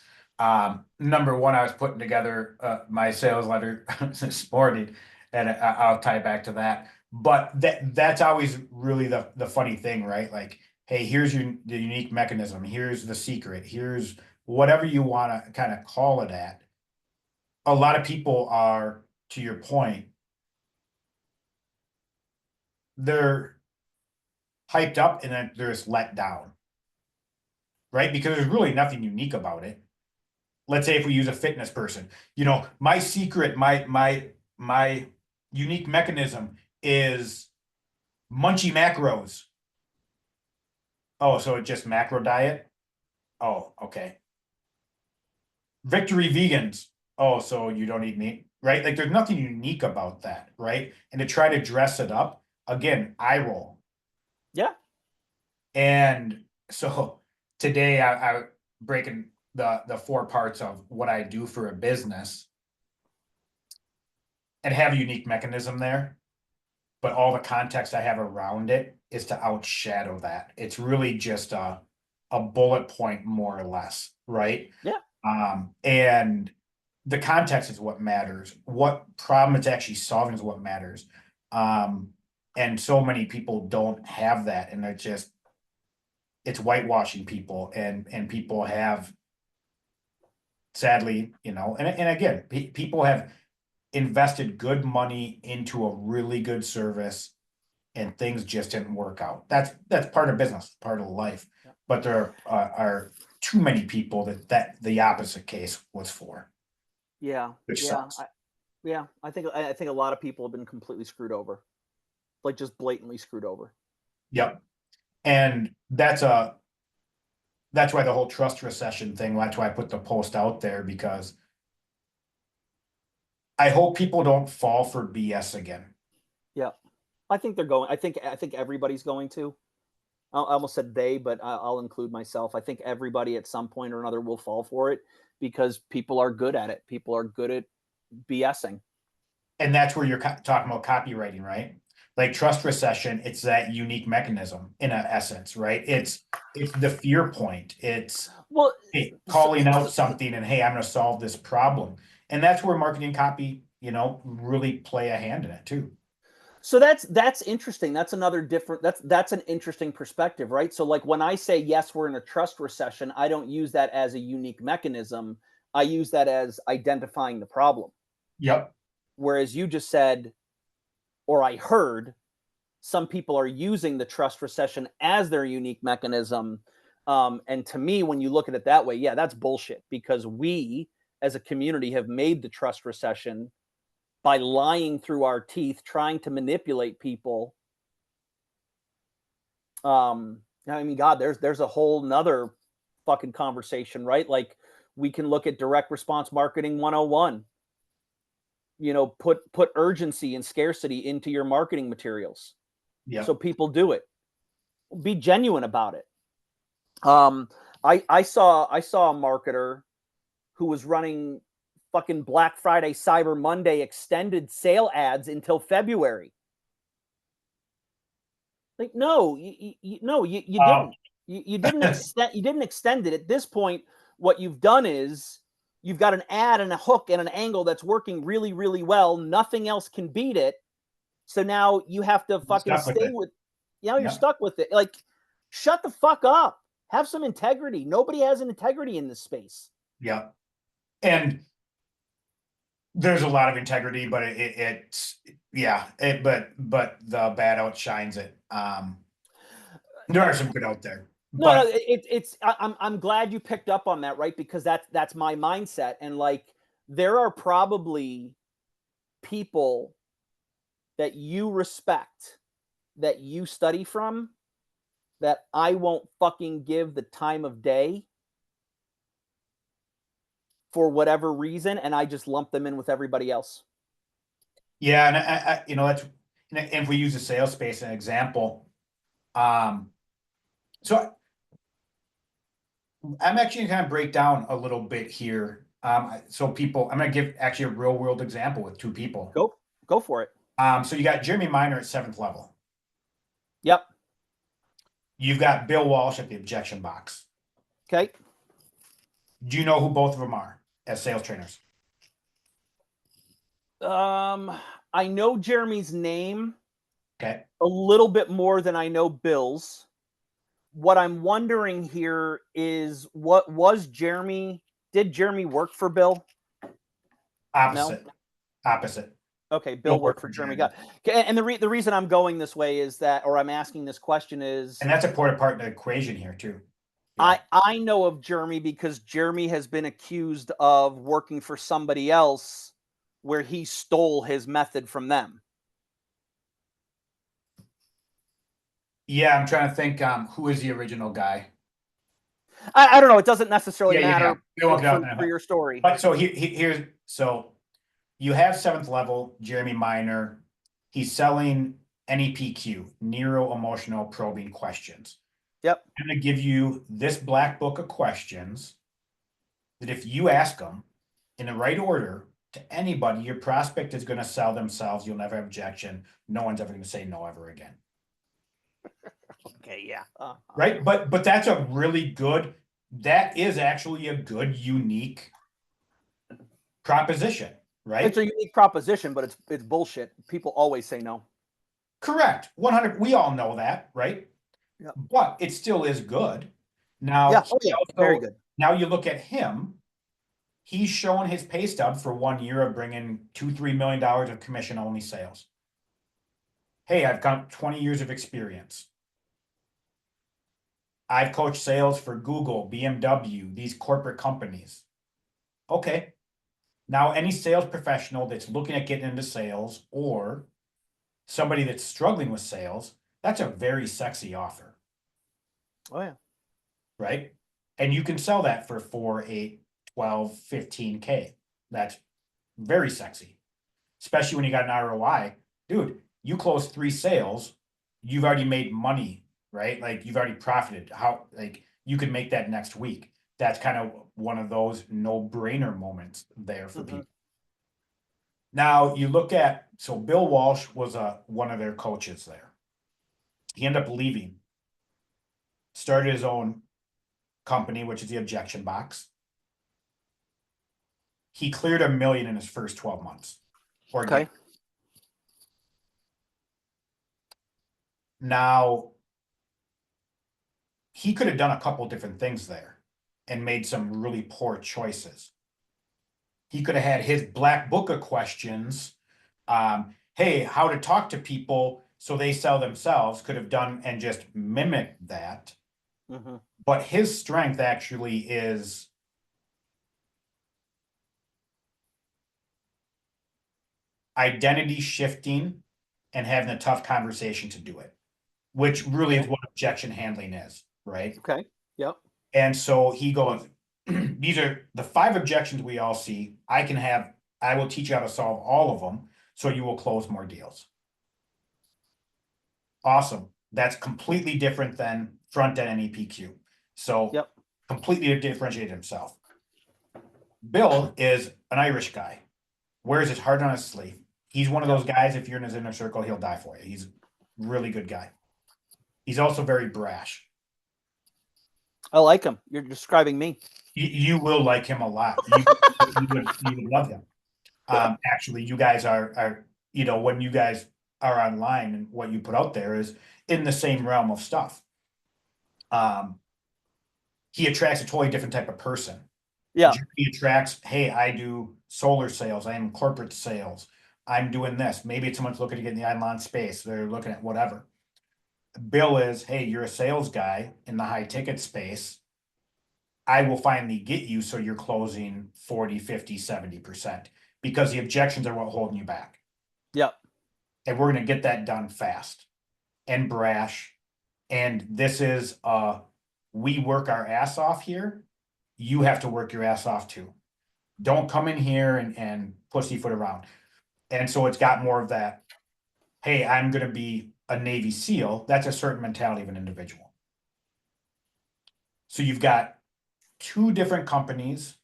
Number one, I was putting together my sales letter this morning, and I'll tie back to that. But that's always really the funny thing, right? Like, hey, here's the unique mechanism. Here's the secret. Here's whatever you want to kind of call it at. A lot of people are, to your point, they're hyped up and then they're just let down, right? Because there's really nothing unique about it. Let's say if we use a fitness person, my secret, my unique mechanism is munchy macros. Oh, so it's just macro diet? Oh, okay. Victory vegans. Oh, so you don't eat meat, right? Like there's nothing unique about that, right? And to try to dress it up, again, eye roll. Yeah. And so today I breaking the 4 parts of what I do for a business and have a unique mechanism there, but all the context I have around it is to outshadow that. It's really just a bullet point, more or less, right? Yeah. And the context is what matters. What problem it's actually solving is what matters. And so many people don't have that, and it's whitewashing people, and people have, sadly, and again, people have invested good money into a really good service, and things just didn't work out. That's part of business, part of life. Yeah. But there are too many people that the opposite case was for. Yeah. Which Yeah. sucks. I think a lot of people have been completely screwed over, like just blatantly screwed over. Yep. And that's why the whole trust recession thing, that's why I put the post out there, because I hope people don't fall for BS again. Yeah. I think they're going. I think everybody's going to. I almost said they, but I'll include myself. I think everybody at some point or another will fall for it because people are good at it. People are good at BSing. And that's where you're talking about copywriting, right? Like trust recession, it's that unique mechanism in essence, right? It's the fear point. It's Well, calling out something and, hey, I'm going to solve this problem. And that's where marketing copy, really play a hand in it too. so that's interesting. That's another different. That's an interesting perspective, right? So like when I say yes, we're in a trust recession, I don't use that as a unique mechanism. I use that as identifying the problem. Yep. Whereas you just said, or I heard, some people are using the trust recession as their unique mechanism. And to me, when you look at it that way, yeah, that's bullshit, because we as a community have made the trust recession by lying through our teeth, trying to manipulate people. I mean, God, there's a whole nother fucking conversation, right? Like we can look at direct response marketing 101. Put urgency and scarcity into your marketing materials. Yep. So people do it. Be genuine about it. I saw a marketer who was running fucking Black Friday, Cyber Monday extended sale ads until February. Like, no, you didn't. You didn't extend. You didn't extend it. At this point, what you've done is you've got an ad and a hook and an angle that's working really, really well. Nothing else can beat it. So now you have to fucking stay with. You're stuck with it. Like, shut the fuck up. Have some integrity. Nobody has an integrity in this space. Yeah. And there's a lot of integrity, but but the bad outshines it. There are some good out there. No, it's I'm glad you picked up on that, right? Because that's my mindset. And like there are probably people that you respect, that you study from, that I won't fucking give the time of day for whatever reason, and I just lump them in with everybody else. Yeah, and that's, and if we use the sales space as an example, so I'm actually gonna kind of break down a little bit here. So people, I'm gonna give actually a real world example with 2 people. Go for it. So you got Jeremy Miner at 7th level. Yep. You've got Bill Walsh at the objection box. Okay. Do you know who both of them are as sales trainers? I know Jeremy's name. Okay. A little bit more than I know Bill's. what I'm wondering here is, what was Jeremy? Did Jeremy work for Bill? Opposite. Opposite. Okay, Bill Bill worked for Jeremy. Jeremy. And the reason I'm going this way is that, or I'm asking this question is, And that's a important part of the equation here too. Yeah. I know of Jeremy because Jeremy has been accused of working for somebody else where he stole his method from them. Yeah, I'm trying to think who is the original guy. I don't know. It doesn't necessarily Yeah. matter For your story. But so here's so you have 7th level Jeremy Minor. He's selling NEPQ, neuro emotional probing questions. Yep. I'm going to give you this black book of questions that if you ask them in the right order to anybody, your prospect is going to sell themselves. You'll never have objection. No one's ever going to say no ever again. Okay. Yeah. Right. But that's a really good, that is actually a good, unique proposition, right? It's a unique proposition, but it's bullshit. People always say no. Correct. 100. We all know that, right? Yep. But it still is good. Now, Yeah. Oh, yeah. Very good. Now you look at him. He's showing his pay stub for 1 year of bringing $2-3 million of commission only sales. Hey, I've got 20 years of experience. I've coached sales for Google, BMW, these corporate companies. Okay. Now, any sales professional that's looking at getting into sales or somebody that's struggling with sales, that's a very sexy offer. Oh, yeah. Right? And you can sell that for 4, 8, 12, 15K. That's very sexy, especially when you got an ROI. Dude, you close 3 sales, you've already made money, right? Like you've already profited. How, like, you can make that next week. That's kind of one of those no-brainer moments there for people. Now you look at, so Bill Walsh was one of their coaches there. He ended up leaving, started his own company, which is the Objection Box. He cleared $1 million in his first 12 months. Okay. Now, he could have done a couple different things there and made some really poor choices. He could have had his black book of questions. Hey, how to talk to people so they sell themselves, could have done and just mimicked that. But his strength actually is identity shifting and having a tough conversation to do it, which really is what objection handling is, right? Okay. Yep. And so he goes, these are the 5 objections we all see. I will teach you how to solve all of them, so you will close more deals. Awesome. That's completely different than front end NEPQ. So completely differentiated himself. Bill is an Irish guy, wears his heart on his sleeve. He's one of those guys, if you're in his inner circle, he'll die for you. He's a really good guy. He's also very brash. I like him. You're describing me. You will like him a lot. You would love him. Actually, you guys are, when you guys are online and what you put out there is in the same realm of stuff. He attracts a totally different type of person. Yeah. He attracts, hey, I do solar sales. I am corporate sales. I'm doing this. Maybe it's someone's looking to get in the online space. They're looking at whatever. Bill is, hey, you're a sales guy in the high ticket space. I will finally get you so you're closing 40, 50, 70% because the objections are what holding you back. Yep. And we're going to get that done fast and brash. And this is, we work our ass off here. You have to work your ass off too. Don't come in here and pussyfoot around. And so it's got more of that, hey, I'm going to be a Navy SEAL. That's a certain mentality of an individual. So you've got 2 different companies,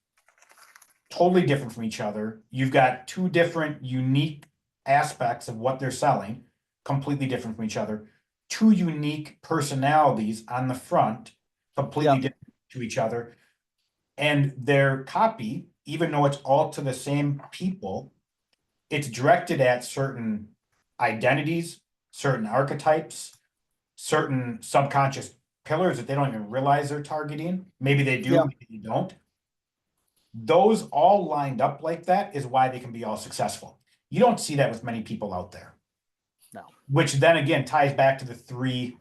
totally different from each other. You've got 2 different unique aspects of what they're selling, completely different from each other. 2 unique personalities on the front, completely different to each other. And their copy, even though it's all to the same people, it's directed at certain identities, certain archetypes, certain subconscious pillars that they don't even realize they're targeting. Maybe they do, Yeah. maybe they don't. Those all lined up like that is why they can be all successful. You don't see that with many people out there. No. Which then again ties back to the three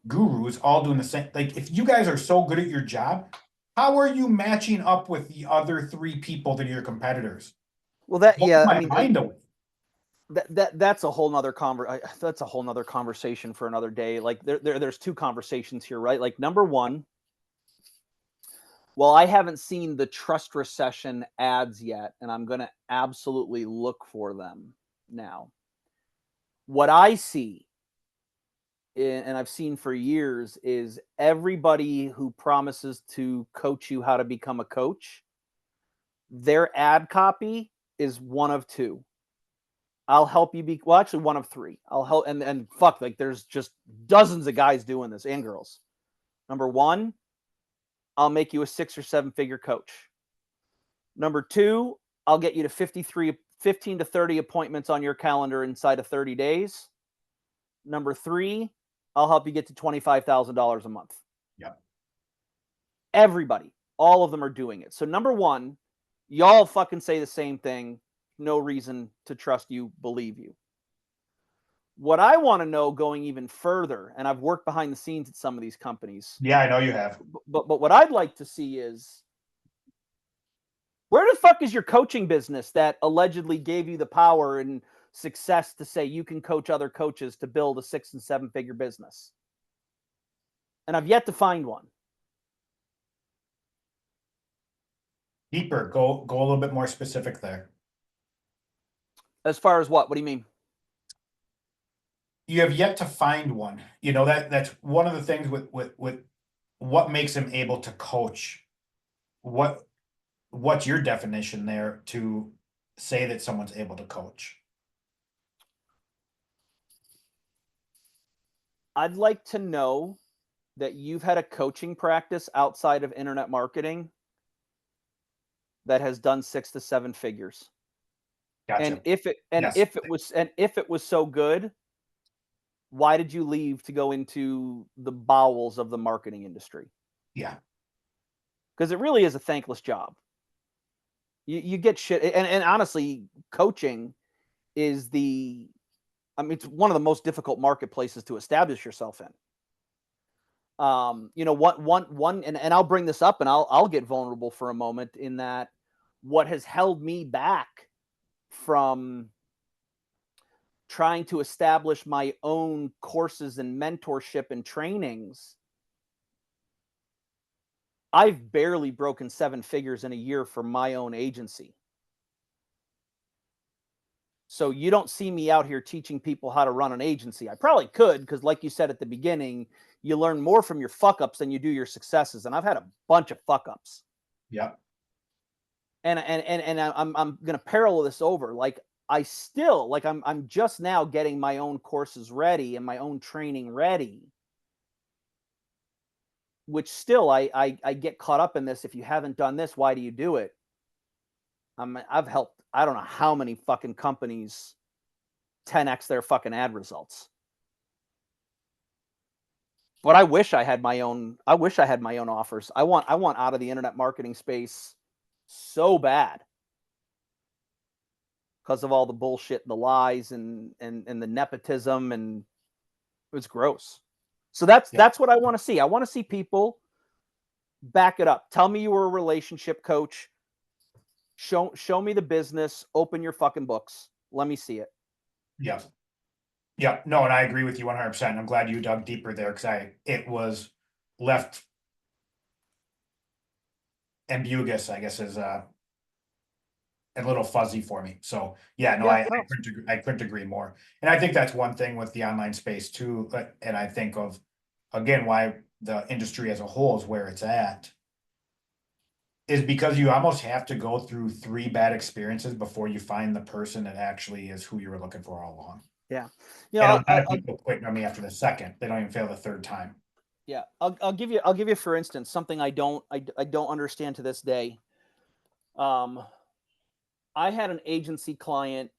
gurus all doing the same. Like, if you guys are so good at your job, how are you matching up with the other three people that are your competitors? Well, that, Blows yeah, I my mean, mind away. that's a whole nother that's a whole nother conversation for another day. Like there's two conversations here, right? Like, number one, well, I haven't seen the Trust Recession ads yet, and I'm going to absolutely look for them now. What I see, and I've seen for years, is everybody who promises to coach you how to become a coach, their ad copy is one of two. I'll help you be, well, actually one of three. I'll help, and fuck, like there's just dozens of guys doing this, and girls. Number one, I'll make you a 6 or 7 figure coach. Number two, I'll get you to 15 to 30 appointments on your calendar inside of 30 days. Number three, I'll help you get to $25,000 a month. Yeah. Everybody, all of them are doing it. So number one, y'all fucking say the same thing. No reason to trust you, believe you. What I want to know going even further, and I've worked behind the scenes at some of these companies. Yeah, I know you have. But what I'd like to see is, where the fuck is your coaching business that allegedly gave you the power and success to say you can coach other coaches to build a 6 and 7 figure business? And I've yet to find one. Deeper, go a little bit more specific there. As far as what? What do you mean? You have yet to find one. You know, that's one of the things with what makes him able to coach. What's your definition there to say that someone's able to coach? I'd like to know that you've had a coaching practice outside of internet marketing that has done 6 to 7 figures. Gotcha. And if Yes. it was so good, why did you leave to go into the bowels of the marketing industry? Yeah. Because it really is a thankless job. You get shit, and honestly, coaching is it's one of the most difficult marketplaces to establish yourself in. And I'll bring this up, and I'll get vulnerable for a moment, in that what has held me back from trying to establish my own courses and mentorship and trainings, I've barely broken 7 figures in a year for my own agency. So you don't see me out here teaching people how to run an agency. I probably could, because like you said at the beginning, you learn more from your fuck ups than you do your successes. And I've had a bunch of fuck ups. Yeah. And I'm going to parallel this over. Like, I still, like, I'm just now getting my own courses ready and my own training ready, which still I get caught up in this. If you haven't done this, why do you do it? I've helped, I don't know how many fucking companies 10x their fucking ad results. But I wish I had my own offers. I want out of the internet marketing space so bad, because of all the bullshit and the lies and the nepotism, and it was gross. So that's what I want to see. I want to see people back it up. Tell me you were a relationship coach. Show me the business. Open your fucking books. Let me see it. Yeah. Yeah. No, and I agree with you 100%. I'm glad you dug deeper there, because it was left ambiguous, I guess, is a little fuzzy for me. So yeah, no, Yeah, I couldn't agree more. And I think that's one thing with the online space too. And I think of, again, why the industry as a whole is where it's at, is because you almost have to go through 3 bad experiences before you find the person that actually is who you were looking for all along. yeah. And a lot of people quit on me after the second. They don't even fail the third time. Yeah, I'll give you for instance something I don't understand to this day. I had an agency client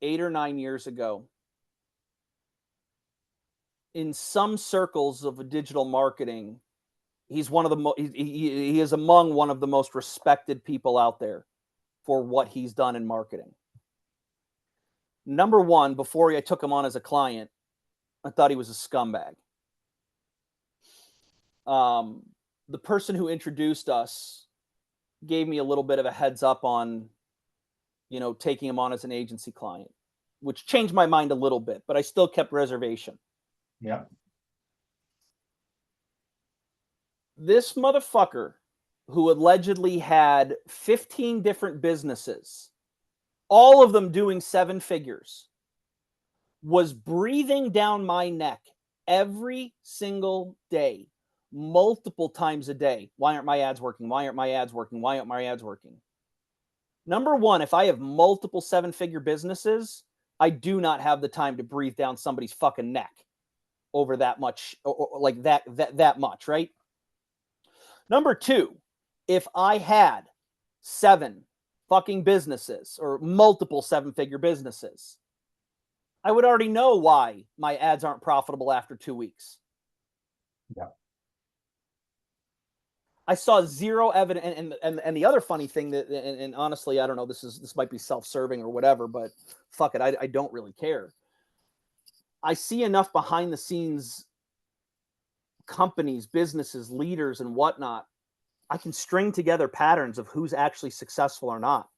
8 or 9 years ago in some circles of digital marketing, he's one of the he is among one of the most respected people out there for what he's done in marketing. Number one, before I took him on as a client, I thought he was a scumbag. The person who introduced us gave me a little bit of a heads up on, taking him on as an agency client, which changed my mind a little bit, but I still kept reservation. Yeah. This motherfucker who allegedly had 15 different businesses, all of them doing 7 figures, was breathing down my neck every single day, multiple times a day. Why aren't my ads working? Why aren't my ads working? Why aren't my ads working? Number one, if I have multiple 7-figure businesses, I do not have the time to breathe down somebody's fucking neck over that much, or like that much, right? Number two, if I had 7 fucking businesses or multiple 7-figure businesses, I would already know why my ads aren't profitable after 2 weeks. Yeah. I saw zero evidence, and the other funny thing that, and honestly, I don't know, this might be self-serving or whatever, but fuck it, I don't really care. I see enough behind the scenes companies, businesses, leaders, and whatnot. I can string together patterns of who's actually successful or not.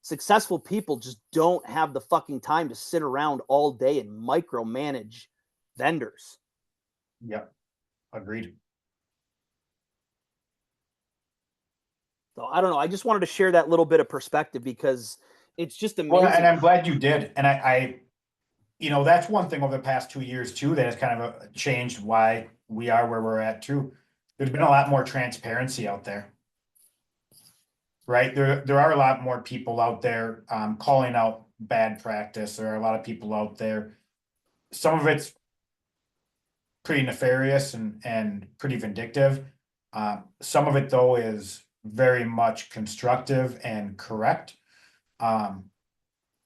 Successful people just don't have the fucking time to sit around all day and micromanage vendors. Yep. Agreed. So I don't know. I just wanted to share that little bit of perspective because it's just amazing. Well, and I'm glad you did. And I that's one thing over the past 2 years too, that has kind of changed why we are where we're at too. There's been a lot more transparency out there, right? There are a lot more people out there calling out bad practice. There are a lot of people out there. Some of it's pretty nefarious and pretty vindictive. Some of it though is very much constructive and correct.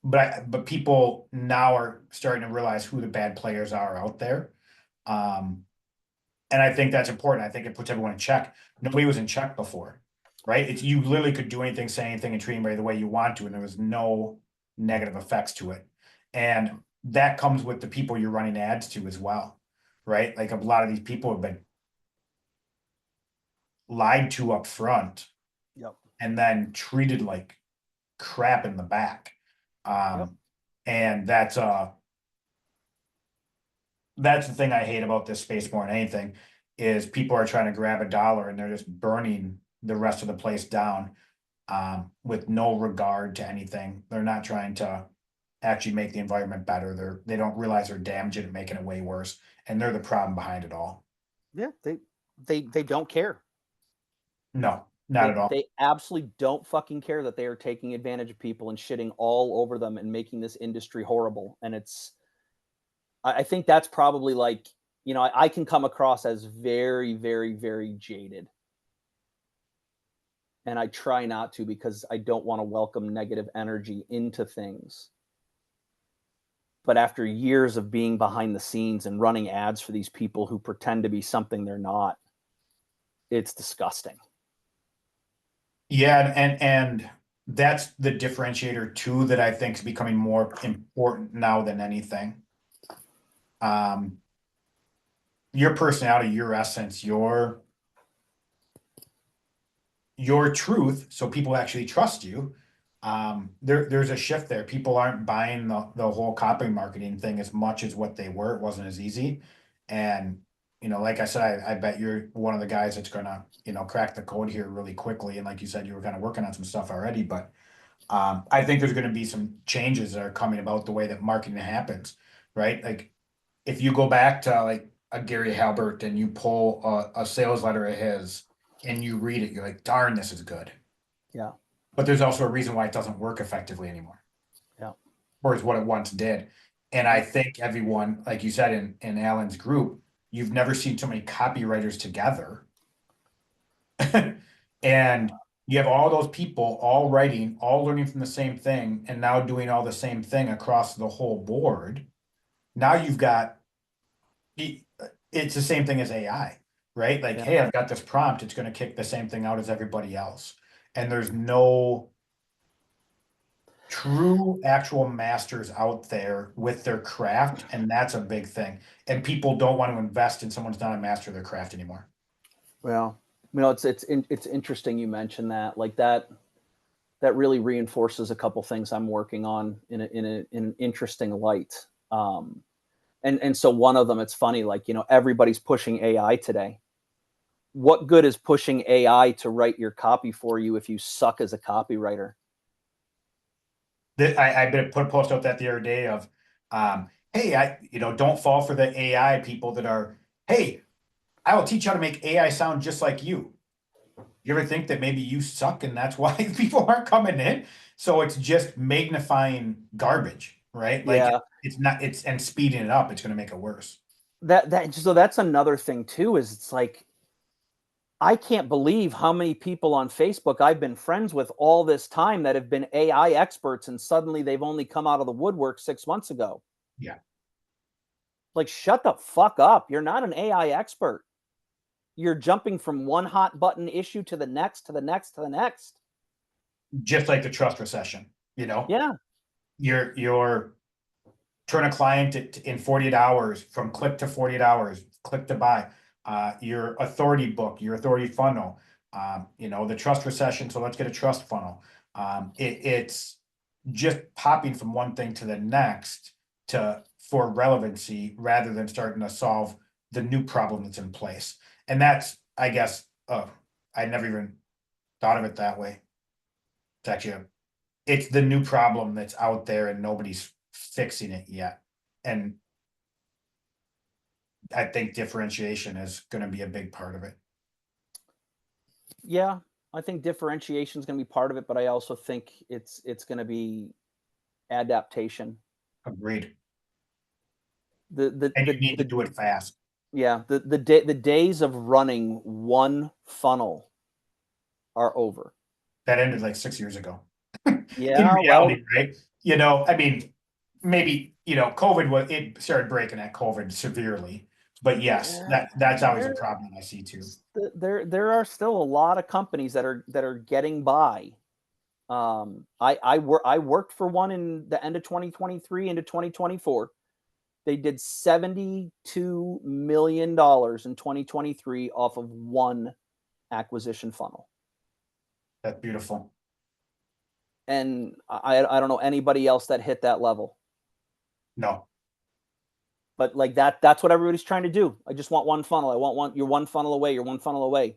But people now are starting to realize who the bad players are out there. And I think that's important. I think it puts everyone in check. Nobody was in check before, right? It's you literally could do anything, say anything, and treat anybody the way you want to, and there was no negative effects to it. And that comes with the people you're running ads to as well, right? Like a lot of these people have been lied to up front, Yep. and then treated like crap in the back. Yep. And that's the thing I hate about this space more than anything is people are trying to grab a dollar and they're just burning the rest of the place down with no regard to anything. They're not trying to actually make the environment better. They don't realize they're damaging it, making it way worse, and they're the problem behind it all. Yeah, they don't care. No, not at all. They absolutely don't fucking care that they are taking advantage of people and shitting all over them and making this industry horrible. And I think that's probably like, I can come across as very, very, very jaded. And I try not to because I don't want to welcome negative energy into things. But after years of being behind the scenes and running ads for these people who pretend to be something they're not, it's disgusting. Yeah, and that's the differentiator too that I think is becoming more important now than anything. Your personality, your essence, your truth, so people actually trust you. There's a shift there. People aren't buying the whole copy marketing thing as much as what they were. It wasn't as easy. And like I said, I bet you're one of the guys that's gonna, crack the code here really quickly. And like you said, you were kind of working on some stuff already, but I think there's gonna be some changes that are coming about the way that marketing happens, right? Like if you go back to like a Gary Halbert and you pull a sales letter of his and you read it, you're like, darn, this is good. Yeah. But there's also a reason why it doesn't work effectively anymore. Yeah. Or is what it once did. And I think everyone, like you said, in Alan's group, you've never seen so many copywriters together. And you have all those people all writing, all learning from the same thing, and now doing all the same thing across the whole board. Now you've got it's the same thing as AI, right? Like, Yeah. hey, I've got this prompt, it's going to kick the same thing out as everybody else. And there's no true actual masters out there with their craft, and that's a big thing. And people don't want to invest in someone who's not a master of their craft anymore. Well, it's interesting you mentioned that. Like that really reinforces a couple things I'm working on in an interesting light. And so one of them, it's funny, like, everybody's pushing AI today. What good is pushing AI to write your copy for you if you suck as a copywriter? I put a post out that the other day of, hey, don't fall for the AI people that are, hey, I will teach you how to make AI sound just like you. You ever think that maybe you suck and that's why people aren't coming in? So it's just magnifying garbage, right? Like Yeah. it's not, and speeding it up, it's going to make it worse. So that's another thing too, is it's like, I can't believe how many people on Facebook I've been friends with all this time that have been AI experts, and suddenly they've only come out of the woodwork 6 months ago. Yeah. Like, shut the fuck up. You're not an AI expert. You're jumping from one hot button issue to the next, to the next, to the next. Just like the trust recession, Yeah. you're turn a client in 48 hours from click to 48 hours, click to buy, your authority book, your authority funnel, the trust recession. So let's get a trust funnel. It's just popping from one thing to the next for relevancy rather than starting to solve the new problem that's in place. And that's, I guess, I never even thought of it that way. It's actually it's the new problem that's out there and nobody's fixing it yet. And I think differentiation is going to be a big part of it. Yeah. I think differentiation is going to be part of it, but I also think it's going to be adaptation. Agreed. The the And you the, need to the do it fast. yeah, the days of running one funnel are over. That ended like 6 years ago. In Yeah, well, reality, right? I mean, maybe, it started breaking at COVID severely. But yes, that's always a there problem I see too. there are still a lot of companies that are getting by. I worked for one in the end of 2023 into 2024. They did $72 million in 2023 off of one acquisition funnel. That's beautiful. And I don't know anybody else that hit that level. No. But like that's what everybody's trying to do. I just want one funnel. I want you're one funnel away, you're one funnel away.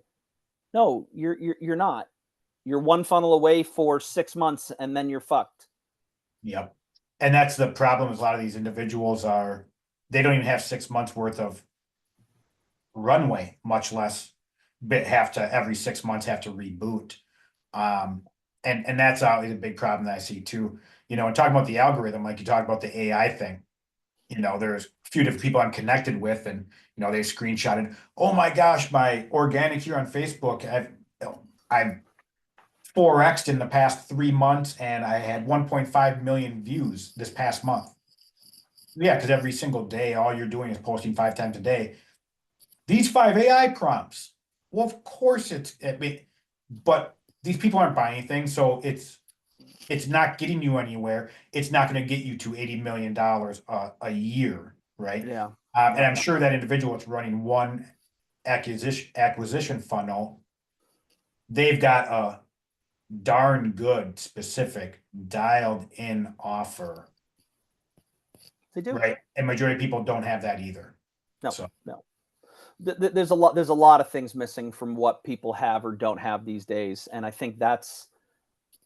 No, you're not. You're one funnel away for 6 months and then you're fucked. Yep. And that's the problem is a lot of these individuals they don't even have 6 months worth of runway, much less have to every 6 months have to reboot. And that's always a big problem that I see too. And talking about the algorithm, like you talked about the AI thing, there's a few different people I'm connected with, and they screenshotted, oh my gosh, my organic here on Facebook, I've 4x'd in the past 3 months, and I had 1.5 million views this past month. Yeah, because every single day, all you're doing is posting 5 times a day. These 5 AI prompts. Well, of course but these people aren't buying anything, so it's not getting you anywhere. It's not going to get you to $80 million a year, right? Yeah. And I'm sure that individual that's running one acquisition funnel, they've got a darn good, specific, dialed in offer, They do. right? And majority of people don't have that either. No, So no. There's a lot of things missing from what people have or don't have these days. And I think that's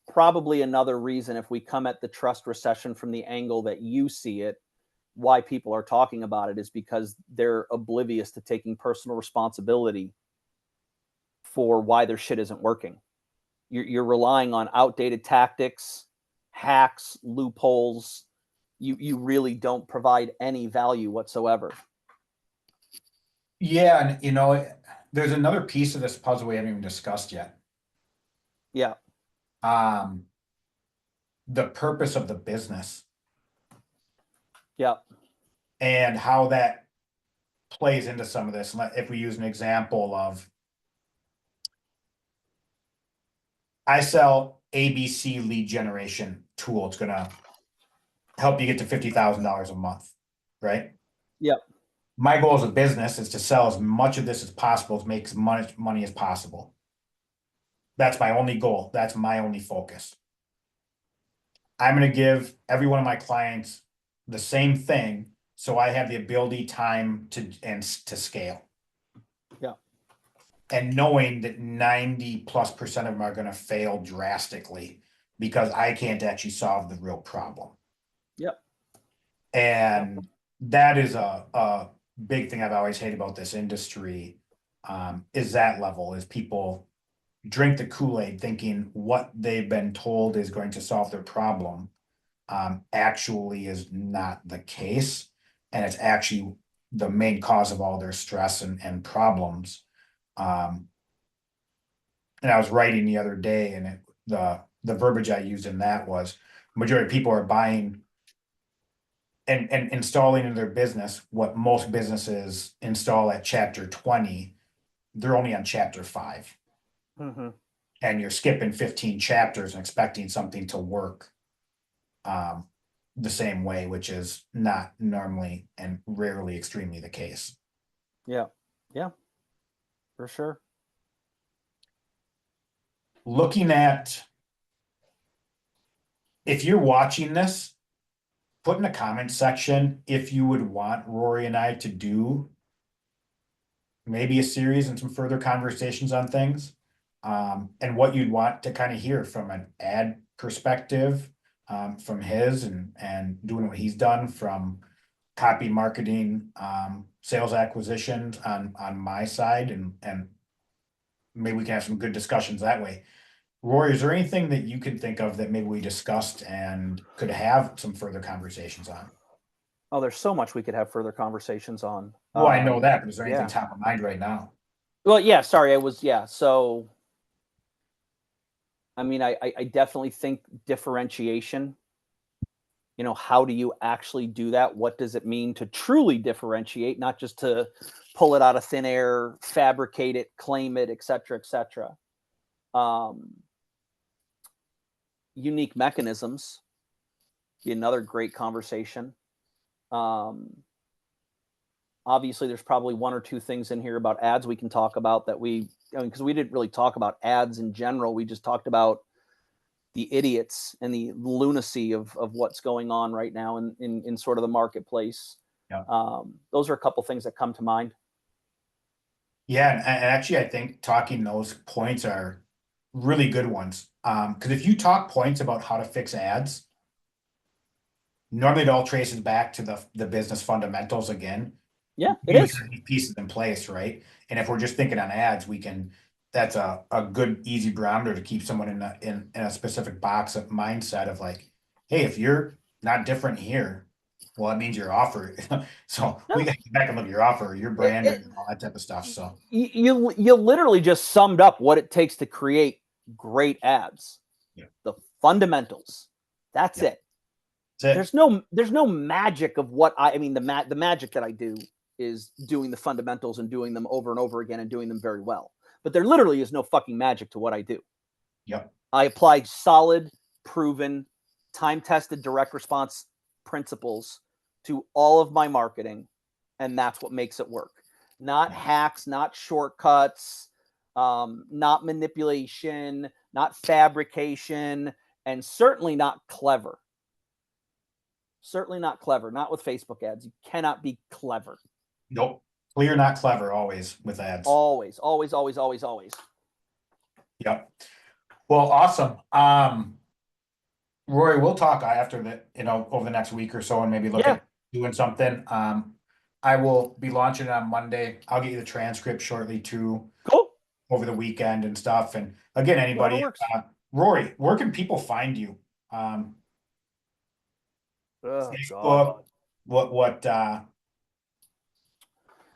probably another reason, if we come at the trust recession from the angle that you see it, why people are talking about it is because they're oblivious to taking personal responsibility for why their shit isn't working. You're relying on outdated tactics, hacks, loopholes. You really don't provide any value whatsoever. yeah, and there's another piece of this puzzle we haven't even discussed yet. Yeah. Um, the purpose of the business Yeah. and how that plays into some of this. If we use an example of, I sell ABC lead generation tool. It's going to help you get to $50,000 a month, right? Yep. My goal as a business is to sell as much of this as possible, to make as much money as possible. That's my only goal. That's my only focus. I'm going to give every one of my clients the same thing, so I have the ability, time to scale. Yeah. And knowing that 90+% of them are going to fail drastically because I can't actually solve the real problem. Yep. And that is a big thing I've always hated about this industry, is that level, is people drink the Kool-Aid thinking what they've been told is going to solve their problem, actually is not the case. And it's actually the main cause of all their stress and problems. And I was writing the other day, and the verbiage I used in that was, majority of people are buying and installing in their business what most businesses install at chapter 20. They're only on chapter 5. Mm-hmm. And you're skipping 15 chapters and expecting something to work the same way, which is not normally and rarely extremely the case. Yeah. Yeah. For sure. Looking at, if you're watching this, put in the comment section if you would want Rory and I to do maybe a series and some further conversations on things, and what you'd want to kind of hear from an ad perspective, from his and doing what he's done, from copy marketing, sales acquisitions on my side, and maybe we can have some good discussions that way. Rory, is there anything that you can think of that maybe we discussed and could have some further conversations on? Oh, there's so much we could have further conversations on. Well, I know that, but is there anything yeah. top of mind right now? Well, yeah, sorry, so I mean, I definitely think differentiation, how do you actually do that? What does it mean to truly differentiate, not just to pull it out of thin air, fabricate it, claim it, et cetera, et cetera. Unique mechanisms, be another great conversation. Obviously, there's probably one or two things in here about ads we can talk about that because we didn't really talk about ads in general. We just talked about the idiots and the lunacy of what's going on right now in sort of the marketplace. Yeah. Those are a couple things that come to mind. Yeah, and actually, I think talking those points are really good ones. Because if you talk points about how to fix ads, normally it all traces back to the business fundamentals again. Yeah, it is. These pieces in place, right? And if we're just thinking on ads, that's a good easy barometer to keep someone in a specific box of mindset of like, hey, if you're not different here, well, that means your offer. So we got to get back and look at your offer, your brand, and all that type of stuff. So you literally just summed up what it takes to create great ads. Yeah. The fundamentals. That's Yeah. it. That's it. There's no magic of what I mean. The magic that I do is doing the fundamentals and doing them over and over again and doing them very well. But there literally is no fucking magic to what I do. Yep. I apply solid, proven, time-tested direct response principles to all of my marketing, and that's what makes it work. Not hacks, not shortcuts, not manipulation, not fabrication, and certainly not clever. Certainly not clever. Not with Facebook ads. You cannot be clever. Nope. Clear, not clever, always with ads. Always, always, always, always, always. Yep. Well, awesome. Rory, we'll talk after over the next week or so, and maybe look at doing something. I will be launching it on Monday. I'll get you the transcript shortly too. Cool. Over the weekend and stuff. And again, anybody, Rory, where can people find you? Facebook, what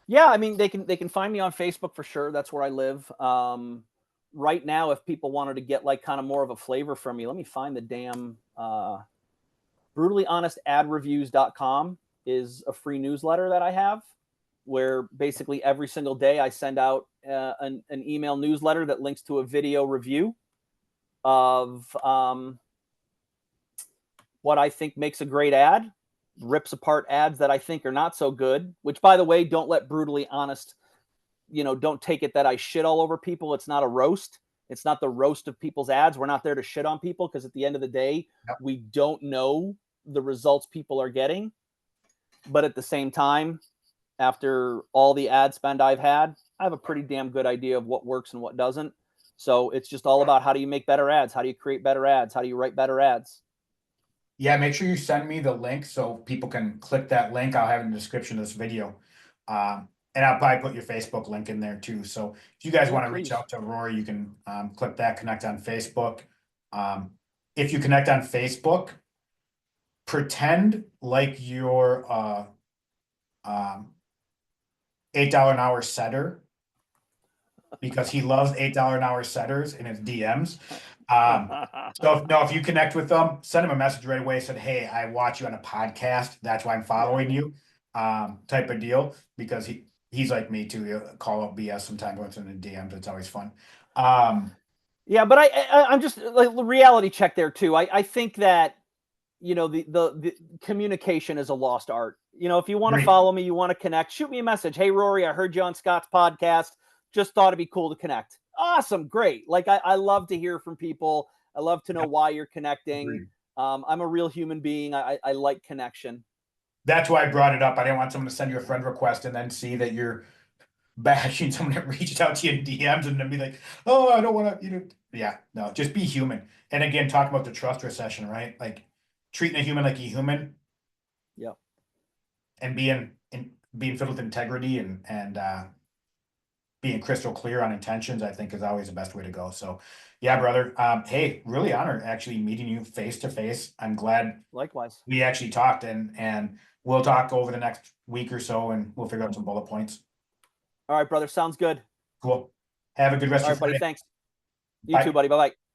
yeah, I mean, they can find me on Facebook for sure. That's where I live. Right now, if people wanted to get like kind of more of a flavor from me, let me find the damn brutallyhonestadreviews.com is a free newsletter that I have. where basically every single day I send out an email newsletter that links to a video review of what I think makes a great ad, rips apart ads that I think are not so good, which, by the way, don't let brutally honest, don't take it that I shit all over people. It's not a roast. It's not the roast of people's ads. We're not there to shit on people, because at the end of the day, we don't know the results people are getting. But at the same time, after all the ad spend I've had, I have a pretty damn good idea of what works and what doesn't. So it's just all about, how do you make better ads? How do you create better ads? How do you write better ads? Yeah, make sure you send me the link so people can click that link. I'll have it in the description of this video. And I'll probably put your Facebook link in there too. So if you guys want to reach out to Rory, you can click that, connect on Facebook. If you connect on Facebook, pretend like you're $8 an hour setter, because he loves $8 an hour setters in his DMs. So if you connect with them, send him a message right away. Said, hey, I watch you on a podcast. That's why I'm following you, type of deal, because he's like me too. He'll call out BS sometimes once in the DMs. It's always fun. Yeah, but I'm just like, reality check there too. I think that, the communication is a lost art. If you want to follow me, you want to connect, shoot me a message. Hey, Rory, I heard you on Scott's podcast. Just thought it'd be cool to connect. Awesome. Great. Like, I love to hear from people. I love to know why you're connecting. I'm a real human being. I like connection. That's why I brought it up. I didn't want someone to send you a friend request and then see that you're bashing someone that reached out to you in DMs and then be like, oh, I don't want to, yeah, no, just be human. And again, talking about the trust recession, right? Like treating a human like a human. Yep. And being filled with integrity and being crystal clear on intentions, I think, is always the best way to go. So yeah, brother. Hey, really honored actually meeting you face to face. I'm glad likewise we actually talked, and we'll talk over the next week or so and we'll figure out some bullet points. All right, brother. Sounds good. Cool. Have a good rest of your buddy. day. Thanks. You too, buddy. Bye-bye.